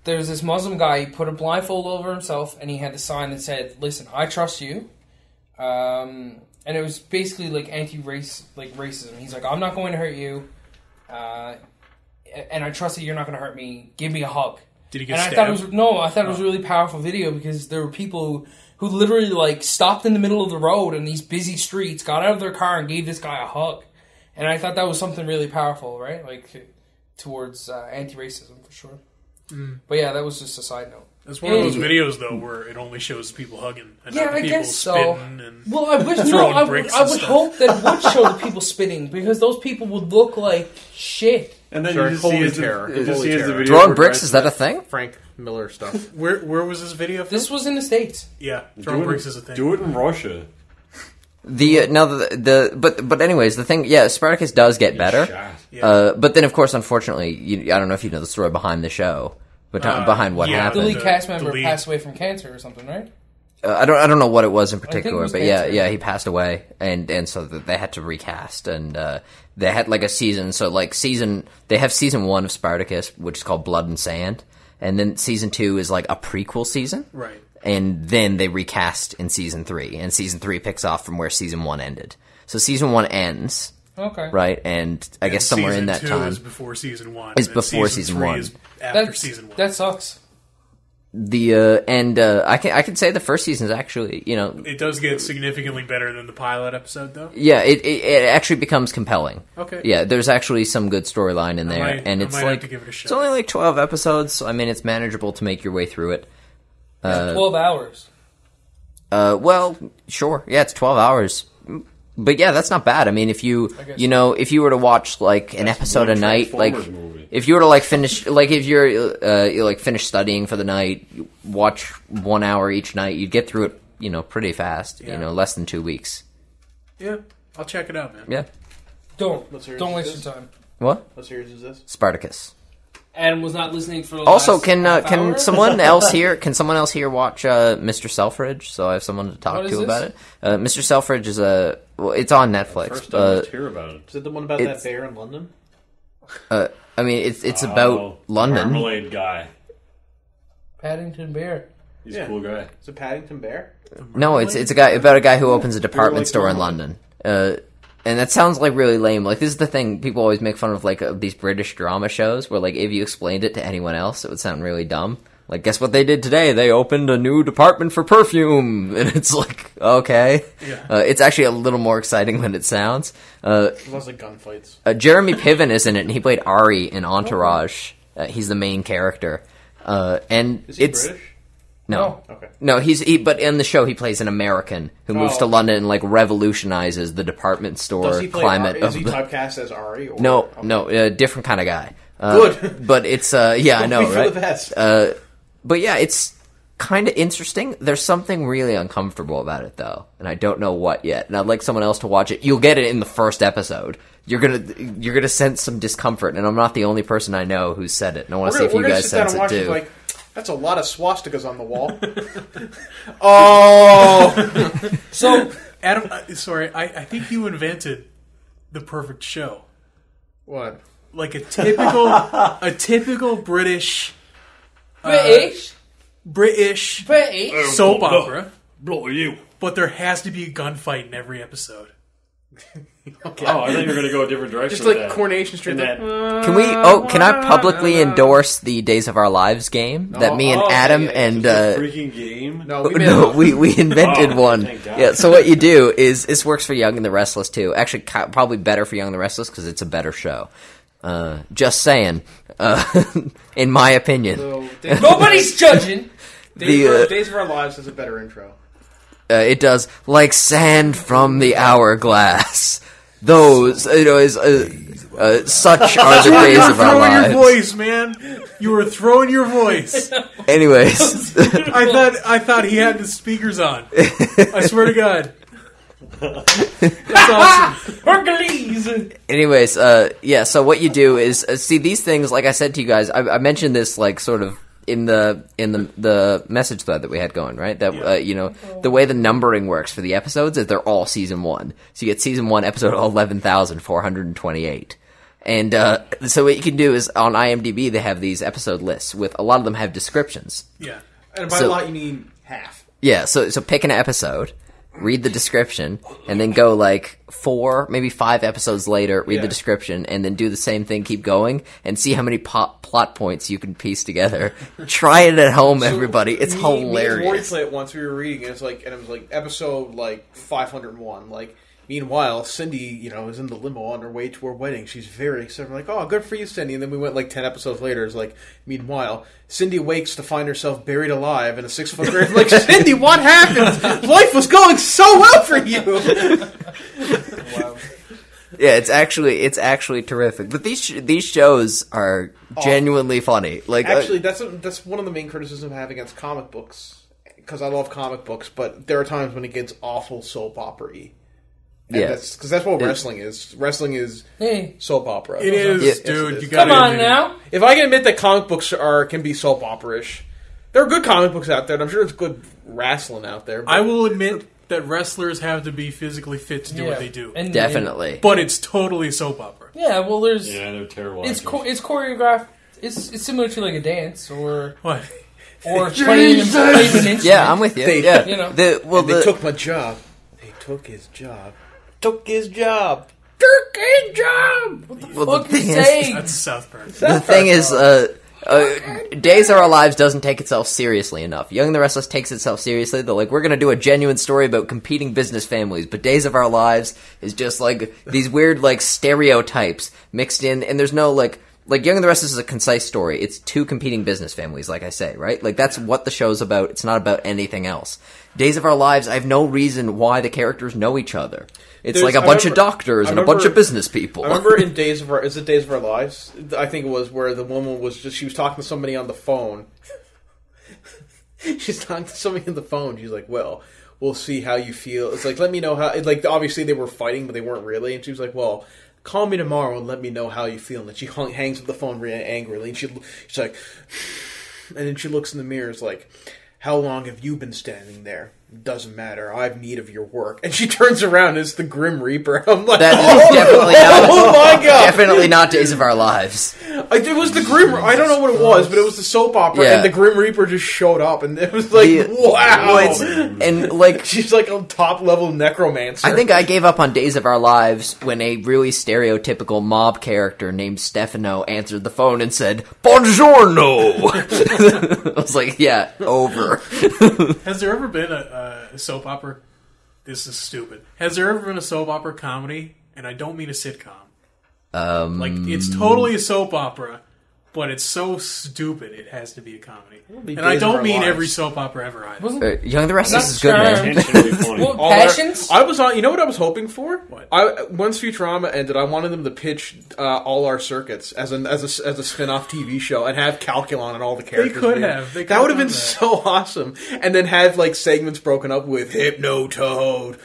There's this Muslim guy, he put a blindfold over himself, and he had a sign that said, "Listen, I trust you." And it was basically racism. He's like, "I'm not going to hurt you, and I trust that you're not going to hurt me. Give me a hug." Did he get And stabbed? I thought it was a really powerful video because there were people who literally stopped in the middle of the road in these busy streets, got out of their car, and gave this guy a hug. And I thought that was something really powerful, right? Towards anti-racism for sure. But yeah, that was just a side note. It's one of those videos though where it only shows people hugging and Yeah, not the I people guess so. spitting and Well, I wish throwing bricks I and would stuff. hope that it would show the people spitting because those people would look like shit. And then Sorry, you just see holy his, terror. you just Holy see his terror. video Throwing where bricks, Brad is that a Smith- thing? Frank Miller stuff. Where was this video from? This was in the States. Yeah, throwing bricks is a thing. Do it in Russia. But anyways, the thing, Spartacus does get better. Shot. But then, of course, unfortunately, I don't know if you know the story behind the show, but behind what yeah, The happened. lead cast member the lead- passed away from cancer or something, right? I don't know what it was in it particular, was but cancer. yeah, he passed away, and so they had to recast, and they had like a season. So like they have season 1 of Spartacus, which is called Blood and Sand, and then season 2 is like a prequel season, Right. and then they recast in season 3, and season 3 picks off from where season 1 ended. So season 1 ends, Okay. right, and I guess somewhere in that season 2 time is before season 1. Is and then before season 3 1. is after season 1. That sucks. I can say the first season is actually, It does get significantly better than the pilot episode, though. yeah, it actually becomes compelling. Okay. Yeah, there's actually some good storyline in there, and I it's might have like to give it a shot. it's only like 12 episodes, so I mean it's manageable to make your way through it. 12 hours. Well, sure, yeah, it's 12 hours, but yeah, that's not bad. I mean, if you if you were to watch like an episode a one night, like Transformers movie. if you were to like finish, like if you like finish studying for the night, you watch 1 hour each night, you'd get through it, pretty fast. Yeah. Less than 2 weeks. Yeah, I'll check it out, man. Yeah. Don't series don't is waste this? your time. What? What series is this? Spartacus. Adam was not listening for the Also, last can half hour? someone else here? Can someone else here watch Mr. Selfridge? So I have someone to talk What is to this? about it. Mr. Selfridge is it's on Netflix. First time I just hear about it. Is it the one about It's- that bear in London? I mean, it's about London. Marmalade guy. Paddington Bear. He's a cool guy. Is it Paddington Bear? No, it's about a guy who opens a department like store in London. And that sounds like really lame. Like this is the thing people always make fun of, like these British drama shows where like if you explained it to anyone else, it would sound really dumb. Like, guess what they did today? They opened a new department for perfume, and it's like, okay. Yeah. It's actually a little more exciting than it sounds. There's lots of gunfights. Jeremy Piven is in it, and he played Ari in Entourage. He's the main character, and Is he it's British? no. Okay. No, but in the show he plays an American who moves to London and like revolutionizes the department store Does he play climate Ari? Is of he the. typecast as Ari? Or, No, okay. no, different kind of guy. Good. But it's yeah, I know, Hope we feel right? the best. But yeah, it's kind of interesting. There's something really uncomfortable about it though, and I don't know what yet. And I'd like someone else to watch it. You'll get it in the first episode. You're gonna sense some discomfort, and I'm not the only person I know who's said it. And I want to see if you guys sense it too. Like, that's a lot of swastikas on the wall. Oh! So, Adam, sorry, I think you invented the perfect show. What? Like a typical British British soap opera, Blow you. but there has to be a gunfight in every episode. Okay. Oh, I thought you were going to go a different direction. Just with like that. Coronation Street. And Like, that, Can I publicly endorse the Days of Our Lives game that me and Adam yeah, and freaking game. no, we made no, we invented Oh, one. thank God. Yeah, so what you do is this works for Young and the Restless too. Actually, probably better for Young and the Restless because it's a better show. Just saying, in my opinion. So, Nobody's judging. Days of Our Lives has a better intro. It does, like sand from the hourglass. Those, such are the days of our Throwing lives. your voice, man. You were throwing your voice. Anyways, I thought he had the speakers on. I swear to God. That's awesome. Hercules. anyways, yeah. So what you do is see these things. Like I said to you guys, I mentioned this like sort of in the message thread that we had going, right? That the way the numbering works for the episodes is they're all season 1. So you get season 1, episode 11,428. And so what you can do is on IMDb they have these episode lists with a lot of them have descriptions. Yeah. And by a lot, you mean half. Yeah, so pick an episode, read the description, and then go like 4, maybe 5 episodes later, read the description, and then do the same thing, keep going, and see how many plot points you can piece together. Try it at home, everybody. It's hilarious. Me and Rory played it once. We were reading it. And it was like episode 501. Meanwhile, Cindy, is in the limo on her way to her wedding. She's very excited. We're like, oh, good for you, Cindy. And then we went 10 episodes later. It's like, meanwhile, Cindy wakes to find herself buried alive in a 6-foot grave. Like, Cindy, what happened? Life was going so well for you. Wow. Yeah, it's actually terrific. But these shows are genuinely funny. Actually, that's one of the main criticisms I have against comic books. Because I love comic books, but there are times when it gets awful soap opera-y. Because that's what wrestling is. Wrestling is soap opera. It is, dude. You Come on now. If I can admit that comic books can be soap opera-ish, there are good comic books out there, and I'm sure there's good wrestling out there. I will admit that wrestlers have to be physically fit to do what they do. And, definitely. But it's totally soap opera. Yeah, well, there's... Yeah, they're terrible. It's choreographed. It's similar to like a dance or... What? Or playing an instrument. Yeah, I'm with you. They took my job. They took his job. Took his job. Took his job. What the Well, fuck the you thing is- saying? That's South Park. The thing is, Days of Our Lives doesn't take itself seriously enough. Young and the Restless takes itself seriously. They're like, we're going to do a genuine story about competing business families. But Days of Our Lives is just like these weird stereotypes mixed in, and there's no Young and the Restless is a concise story. It's 2 competing business families, like I say, right? That's what the show's about. It's not about anything else. Days of Our Lives, I have no reason why the characters know each other. It's a bunch of doctors and a bunch of business people. I remember in Days of Our Lives? I think it was where the woman she was talking to somebody on the phone. She's talking to somebody on the phone. She's like, well, we'll see how you feel. It's like, let me know how... obviously they were fighting, but they weren't really. And she was like, well... call me tomorrow and let me know how you feel. And then she hangs up the phone really angrily. And she's like... And then she looks in the mirror. It's like, how long have you been standing there? Doesn't matter. I have need of your work. And she turns around and it's the Grim Reaper. I'm like, oh my God. Definitely not Days of Our Lives. It was the Grim... I don't know what it was, but it was the soap opera. Yeah. And the Grim Reaper just showed up. And it was like, wow. She's like a top-level necromancer. I think I gave up on Days of Our Lives when a really stereotypical mob character named Stefano answered the phone and said, Buongiorno! I was like, yeah, over. Has there ever been a soap opera? This is stupid. Has there ever been a soap opera comedy? And I don't mean a sitcom. It's totally a soap opera, but it's so stupid it has to be a comedy. And I don't mean every soap opera ever either. Young and the Restless is good, man. Intentionally funny. Well, Passions? I was on... You know what I was hoping for? What? Once Futurama ended, I wanted them to pitch all our circuits as a spin-off TV show and have Calculon and all the characters. They could there. have. That would have been so awesome. And then have segments broken up with Hypnotoad.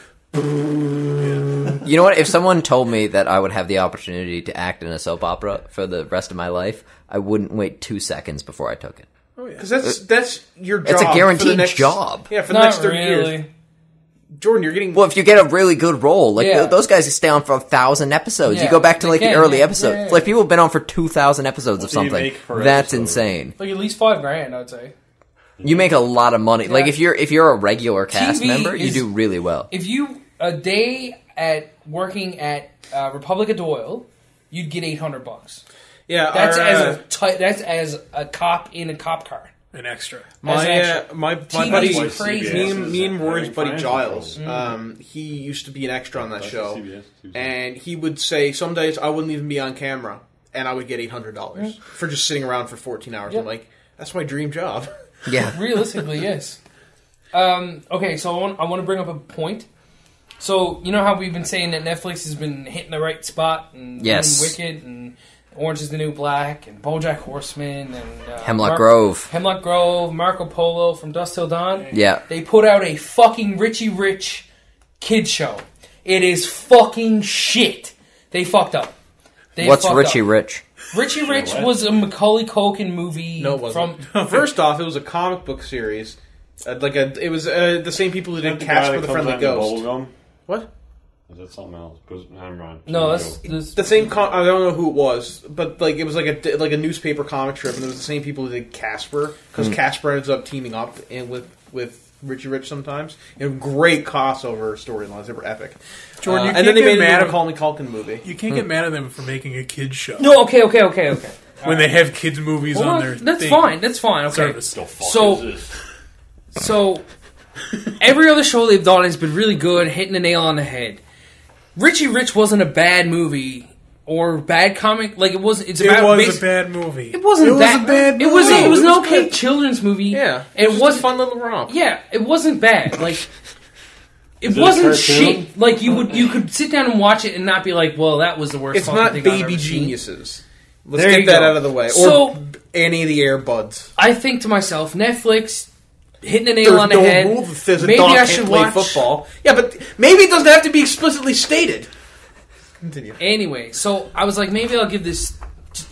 You know what? If someone told me that I would have the opportunity to act in a soap opera for the rest of my life, I wouldn't wait 2 seconds before I took it. Oh yeah, because that's your job. It's a guaranteed for the next, job. Yeah, for the next 30 years. Jordan, you're getting... Well, if you get a really good role, those guys stay on for 1,000 episodes. Yeah, you go back to the early episodes. Yeah. People have been on for 2,000 episodes of do you something. make per That's episode? insane. At least $5,000, I'd say. You make a lot of money. Yeah. If you're a regular cast TV member, you is- do really well. If you a day at working at Republic of Doyle, you'd get $800. Yeah, That's as a cop in a cop car. An extra. my buddy, is crazy. me and Rory's buddy Financial Giles, problem. he used to be an extra on that That's show, CBS too, so. and he would say some days I wouldn't even be on camera, and I would get $800 for just sitting around for 14 hours. Yep. I'm like, that's my dream job. Yeah. Realistically, yes. Okay, so I want to bring up a point. So, you know how we've been saying that Netflix has been hitting the right spot and Yes. doing Wicked and Orange is the New Black and BoJack Horseman and Hemlock Grove. Hemlock Grove, Marco Polo from Dusk Till Dawn. Yeah. They put out a fucking Richie Rich kid show. It is fucking shit. They fucked up. What's Richie Rich? Richie Rich was a Macaulay Culkin movie. No, it wasn't. First off, it was a comic book series. It was the same people who did Casper the Friendly Ghost. What? Is that something else? I'm wrong. No, that's The same. I don't know who it was, but it was like a newspaper comic strip, and it was the same people who did Casper because Casper ends up teaming up with Richie Rich sometimes. Great crossover storylines. They were epic. Jordan, you and can't then they get made mad a at Macaulay Culkin movie. You can't get mad at them for making a kids show. No, okay. When they have kids movies on their that's fine. That's fine. Okay. service. So every other show they've done has been really good, hitting the nail on the head. Richie Rich wasn't a bad movie or bad comic. Like it wasn't. It was a bad movie. It wasn't. It was a bad movie. It was an okay children's movie. Yeah, and it was a fun little romp. Yeah, it wasn't bad. Like it it wasn't a cartoon? shit. Like you could sit down and watch it and not be like, well, that was the worst. It's not thing I've Baby ever seen. Geniuses. Let's There get you that go. out of the way. Or So- Annie the Air Buds. I think to myself, Netflix hitting the nail on the no head. rule that says a Maybe dog I can't should play watch football. Yeah, but maybe it doesn't have to be explicitly stated. Continue. Anyway, so I was like, maybe I'll give this.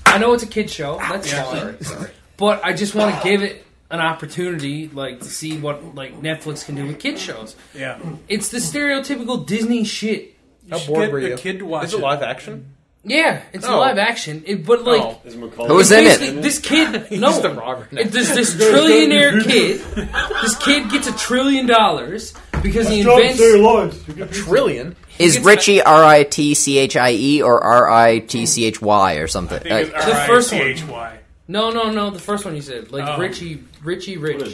I know it's a kid show. That's fine. Sorry. But I just want to give it an opportunity, like to see what like Netflix can do with kid shows. Yeah. It's the stereotypical Disney shit. How should bored get were you? a kid to watch Is it it. live action? Yeah, it's Oh. live action. But like, Oh. Is Macaulay Who was in it? basically, this kid. He's No, the Robert. There's this trillionaire kid. This kid gets $1 trillion because he invents. A trillion? Is Richie Ritchie or Ritchy or something? I think it's The first one. R-I-C-H-Y. No. The first one you said, like Oh. Richie What a Rich.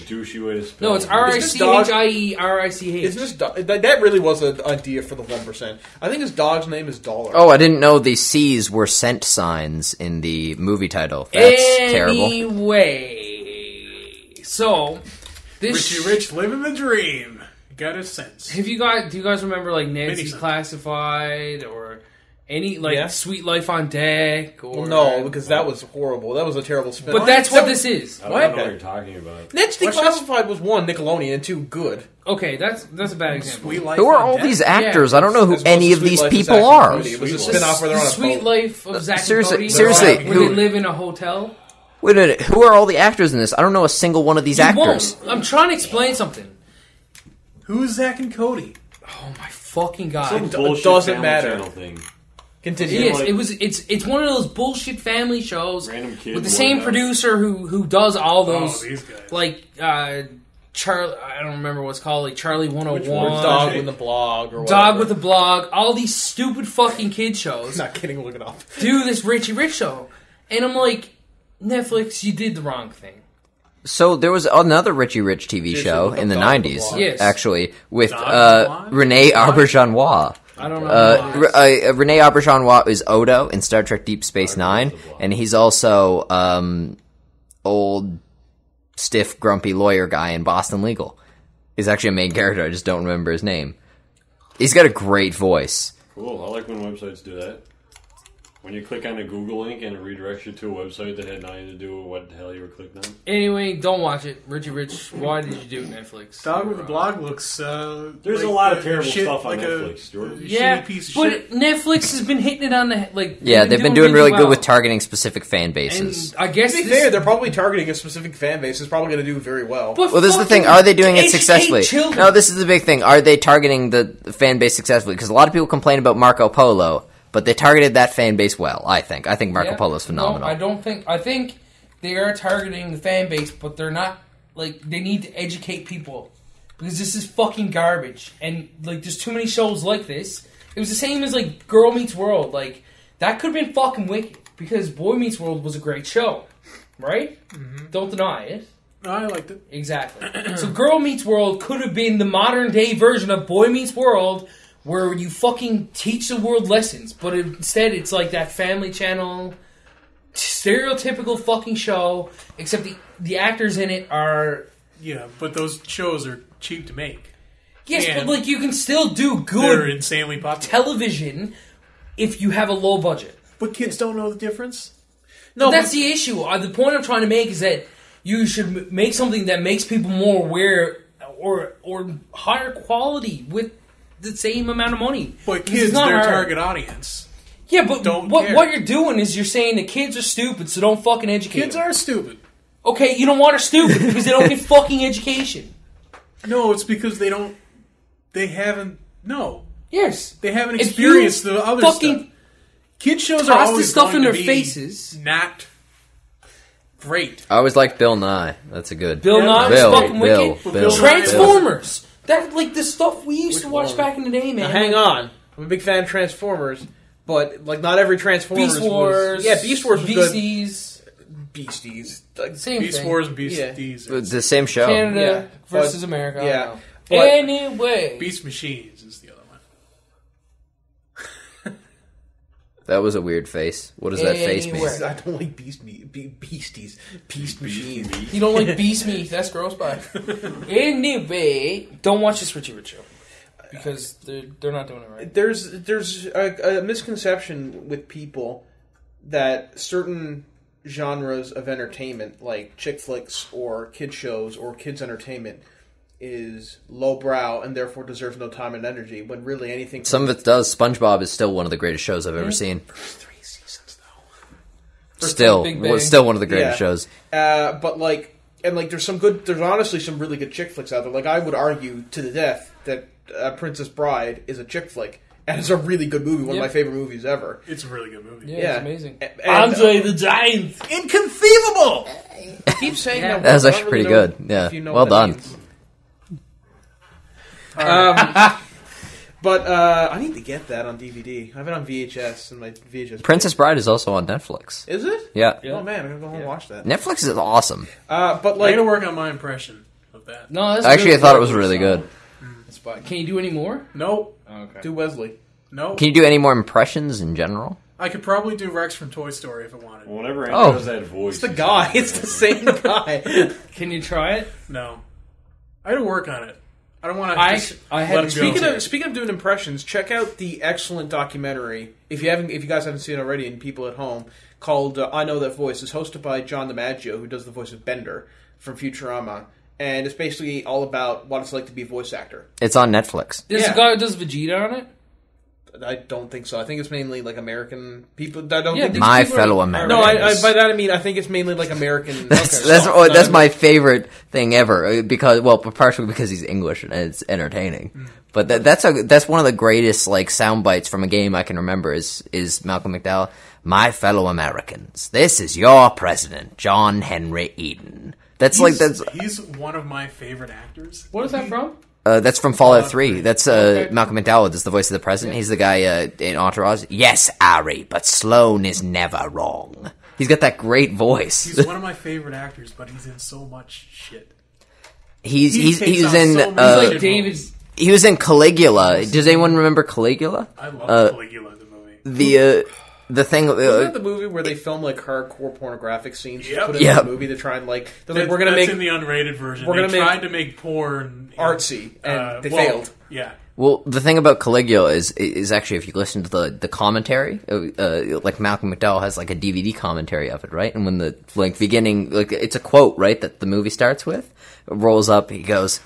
douchey way to spell No, it's it. RICHIE Isn't his that really was an idea for the 1%. I think his dog's name is Dollar. Oh, I didn't know the C's were cent signs in the movie title. That's terrible. Anyway, so this Richie Rich living the dream. Got a sense. Do you guys remember like Nancy Mini-sense. Classified or any like Yeah. Sweet Life on Deck? Or No, because that was horrible. That was a terrible spin. but that's what this is. I don't know what you're talking about. Nancy Declassified was one Nickelodeon and two good. Okay, that's a bad example. Sweet Life Who are on all Deck? these actors? I don't know who As well any as of Sweet these Life is people Zack and are. Cody. It was a Sweet spin-off where they're on a Sweet boat. Life of Zack seriously- and Cody. seriously, where who- they live in a hotel. Wait a minute, who are all the actors in this? I don't know a single one of these You actors. won't. I'm trying to explain something. Who's Zach and Cody? Oh my fucking god! Some It bullshit doesn't Family matter. Channel thing. Continue. Yes, like- it's one of those bullshit family shows Random kid with the one same does. producer who does all those these guys. like Charlie. I don't remember what's called, like Charlie 101, Dog with the blog or whatever. Dog with a Blog, all these stupid fucking kid shows. Not kidding, look it up. Do this Richie Rich show, and I'm like, Netflix, you did the wrong thing. So there was another Richie Rich TV show in the Dog with the 90s, Blog. Yes. actually, with Dog with the Blog? Renee Auberjonois. I don't know. Renee Auberjonois is Odo in Star Trek Deep Space Nine, and he's also old, stiff, grumpy lawyer guy in Boston Legal. He's actually a main character. I just don't remember his name. He's got a great voice. Cool. I like when websites do that. When you click on a Google link and it redirects you to a website that had nothing to do with what the hell you were clicking on. Anyway, don't watch it, Richie Rich. Why did you do it, Netflix? Dog with the Blog looks. There's like a lot of a terrible shit, stuff on like Netflix, a Jordan. Yeah, shitty piece of but shit. Netflix has been hitting it on the like. Yeah, they've been doing really good with targeting specific fan And bases. I guess To be this, fair, they're probably targeting a specific fan base. It's probably going to do very well. but Well, this is the fucking thing. Are they doing it educate successfully? children. No, this is the big thing. Are they targeting the fan base successfully? Because a lot of people complain about Marco Polo, but they targeted that fan base well, I think. I think Marco Yeah. Polo's phenomenal. No, I don't think. I think they are targeting the fan base, but they're not. Like, they need to educate people because this is fucking garbage. And like, there's too many shows like this. It was the same as like Girl Meets World. Like, that could have been fucking wicked because Boy Meets World was a great show, right? Mm-hmm. Don't deny it. No, I liked it. Exactly. So Girl Meets World could have been the modern day version of Boy Meets World, where you fucking teach the world lessons, but instead it's like that Family Channel stereotypical fucking show, except the actors in it are Yeah, but those shows are cheap to make. yes, And but like you can still do They're good insanely popular. television if you have a low budget. But kids don't know the difference. no, That's the issue. The point I'm trying to make is that you should make something that makes people more aware or higher quality with the same amount of money. But Because it's kids, not their hard. target audience. Yeah, but don't what care. you're doing is you're saying the kids are stupid, so don't fucking educate Kids them. are stupid. Okay, you don't want her stupid because they don't get fucking education. No, it's because they don't. They haven't. No, Yes. they haven't If experienced you the other fucking stuff. Kid shows are toss always the stuff going in to their be faces. Not great. I always liked Bill Nye. That's a good. Bill Nye was fucking wicked. Bill Transformers. That like the stuff we used to watch back in the day, man. Now, hang on, I'm a big fan of Transformers, but like not every Transformers. Beast Wars. Beast Wars was Beasties. good. Beasties. Same Beast thing. Wars and Beasties. It's the same show. Canada versus America. Yeah. Anyway. Beast Machines is the other one. That was a weird face. What does that face mean? I don't like beasties. Beast machines. You don't like beast meat? That's gross, bye. Anyway, don't watch this Richie Rich show because they're not doing it right. There's a misconception with people that certain genres of entertainment, like chick flicks or kid shows or kids entertainment, is lowbrow and therefore deserves no time and energy. When really anything, Some of it does. SpongeBob is still one of the greatest shows I've ever seen. First 3 seasons though. Still one of the greatest shows. But there's honestly some really good chick flicks out there. Like I would argue to the death that Princess Bride is a chick flick. And it's a really good movie, one of my favorite movies ever. It's a really good movie. Yeah, it's amazing. Andre the Giant. Inconceivable! Keep saying that. That was actually pretty good. Yeah. Well done. But I need to get that on DVD. I have it on VHS and my VHS. Princess Bride is also on Netflix. Is it? Yeah. Oh man, I'm gonna go home and watch that. Netflix is awesome. But I'm like, gonna work on my impression of that. No, that's Actually, I good. thought it was really good. it's fine. Can you do any more? No. Okay. Do Wesley. No. Can you do any more impressions in general? I could probably do Rex from Toy Story if I wanted. Whenever Andy Oh. does that voice, It's the guy. It's the same guy. Can you try it? No. I had to work on it. I don't want to I just had let him go. Speaking of doing impressions, check out the excellent documentary if you guys haven't seen it already, and people at home, called "I Know That Voice." It's hosted by John DiMaggio, who does the voice of Bender from Futurama, and it's basically all about what it's like to be a voice actor. It's on Netflix. There's a guy who does Vegeta on it. I don't think so. I think it's mainly like American people. I don't Yeah, think My people fellow are- Americans. No, by that I mean I think it's mainly like American. That's my favorite thing ever because partially because he's English and it's entertaining. But that's one of the greatest like sound bites from a game I can remember is Malcolm McDowell. My fellow Americans, this is your president, John Henry Eden. He's one of my favorite actors. What is that from? That's from Fallout 3. That's Malcolm McDowell is the voice of the president. He's the guy in Entourage. Yes, Ari, but Sloane is never wrong. He's got that great voice. He's one of my favorite actors, but he's in so much shit. He's takes in on so many like shit David. roles. he was in Caligula. Does anyone remember Caligula? I love Caligula, the movie. The thing. Wasn't that the movie where they filmed like hardcore pornographic scenes? Yep. Put it in the movie to try and like they're like we're gonna That's make in the unrated version. we're They gonna tried to make porn artsy and they failed. Yeah. Well, the thing about Caligula is actually if you listen to the commentary, like Malcolm McDowell has like a DVD commentary of it, right? And when the like beginning, like it's a quote, right, that the movie starts with, it rolls up, he goes,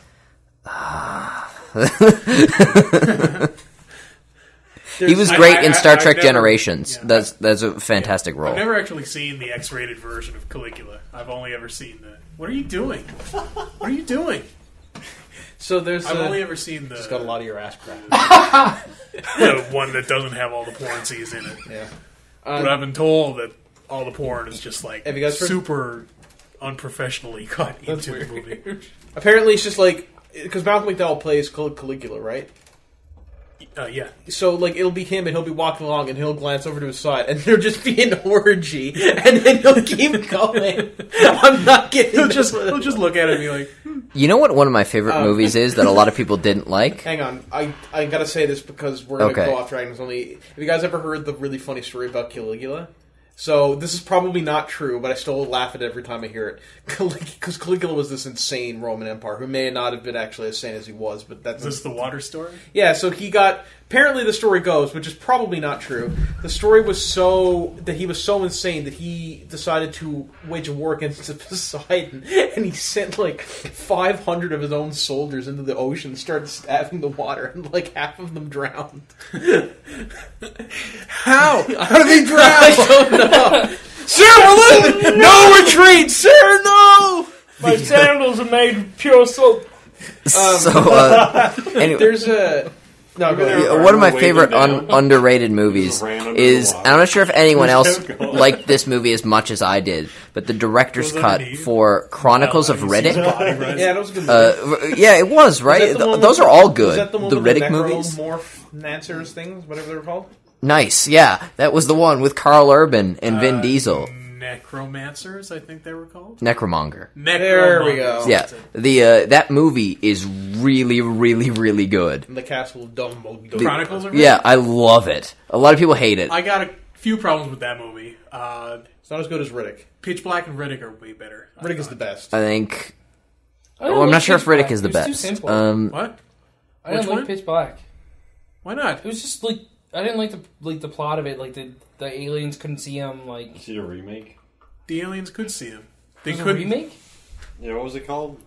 He was great in Star Trek Generations. Yeah. That's a fantastic role. I've never actually seen the X-rated version of Caligula. I've only ever seen the... What are you doing? What are you doing? So there's I've only ever seen the... just got a lot of your ass cracked. the one that doesn't have all the porn scenes in it. Yeah. But I've been told that all the porn is just like Have you guys heard- super unprofessionally cut into the movie. Apparently it's just like because Malcolm McDowell plays Caligula, right? Yeah. So, like, it'll be him, and he'll be walking along, and he'll glance over to his side, and there'll just be an orgy, and then he'll keep going. I'm not kidding. He'll just look at it and be like, You know what one of my favorite movies is that a lot of people didn't like? Hang on. I gotta say this because we're gonna go off track. Have you guys ever heard the really funny story about Caligula? So, this is probably not true, but I still laugh at it every time I hear it. Because Caligula was this insane Roman Emperor who may not have been actually as sane as he was, but that's... is this the water story? Yeah, so he got... Apparently the story goes, which is probably not true, the story was that he was so insane that he decided to wage a war against Poseidon, and he sent, 500 of his own soldiers into the ocean and started stabbing the water, and, half of them drowned. How? How did they drown? I don't know. Sir, we're leaving! No retreat! Sir, no! My sandals are made of pure soap. Anyway. There's a... No, go ahead. One of my favorite underrated movies is, I'm not sure if anyone else liked this movie as much as I did, but the director's cut for Chronicles of Riddick. Yeah, that was a good movie. Yeah, it was, right? Those are all good. Was that the one with Riddick the movies? Necromorph things, whatever they were called? Nice, yeah. That was the one with Carl Urban and Vin Diesel. Necromancers, I think they were called. Necromonger. There we go. Yeah, that movie is really, really, really good. The Castle of Dumbledore. Chronicles of Riddick? Yeah, I love it. A lot of people hate it. I got a few problems with that movie. It's not as good as Riddick. Pitch Black and Riddick are way better. Riddick is the best. I think. I'm I'm not sure if Riddick is the It was too best. simple. What? I didn't Which like one? Pitch Black. Why not? It was just like I didn't like the plot of it. Like the aliens couldn't see him. Like Is it a remake? The aliens could see him. They was it a couldn't. remake. Yeah, what was it called?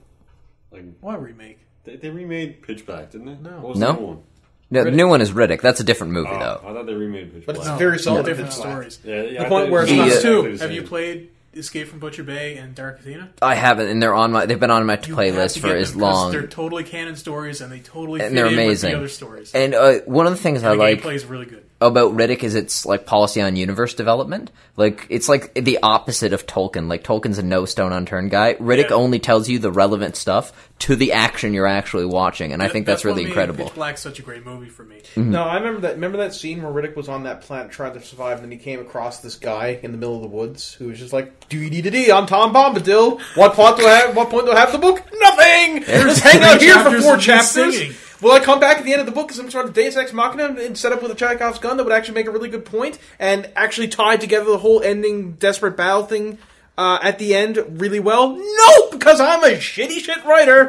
Like What remake? they remade Pitch Black, didn't they? No. What was No. the new one? No, the new one is Riddick. That's a different movie, Oh, though. I thought they remade Pitch But Black. it's very solid. Different Pitch Black. stories. Yeah, The point where it's not- Plus two. exactly the Have you same. played Escape from Butcher Bay and Dark Athena? I haven't, and they've been on my You have playlist to for get as them 'cause long. They're totally canon stories, and they totally And fit they're in amazing. with the other stories. And one of the things I the like gameplay is really good. about Riddick is its like policy on universe development. Like it's like the opposite of Tolkien. Like Tolkien's a no stone unturned guy. Riddick Yeah. only tells you the relevant stuff to the action you're actually watching, and I think that's really what made incredible. Pitch Black's such a great movie for me. No, I remember that. Remember that scene where Riddick was on that planet trying to survive, and then he came across this guy in the middle of the woods who was just like, "Dee-dee-dee-dee, I'm Tom Bombadil. What plot do I have? What point do I have in the book? Nothing. Just hang out here for 4 of just chapters. singing. Will I come back at the end of the book as some sort of Deus Ex Machina and set up with a Chekhov's gun that would actually make a really good point and actually tie together the whole ending desperate battle thing at the end really well? No, because I'm a shit writer.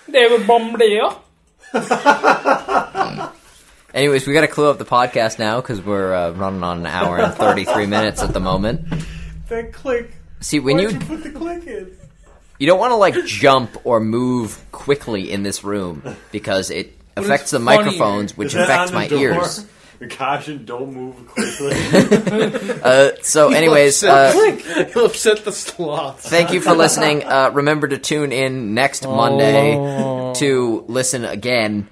David Bombadil. Anyways, we got to clue up the podcast now because we're running on an hour and 33 minutes at the moment. That click. See, when Why'd you put the click in? you don't want to like jump or move quickly in this room because it affects the funnier. microphones, which Is that affects on the my door? ears. Caution, don't move quickly. So, anyways, He'll upset the sloth. thank you for listening. Remember to tune in next Monday to listen again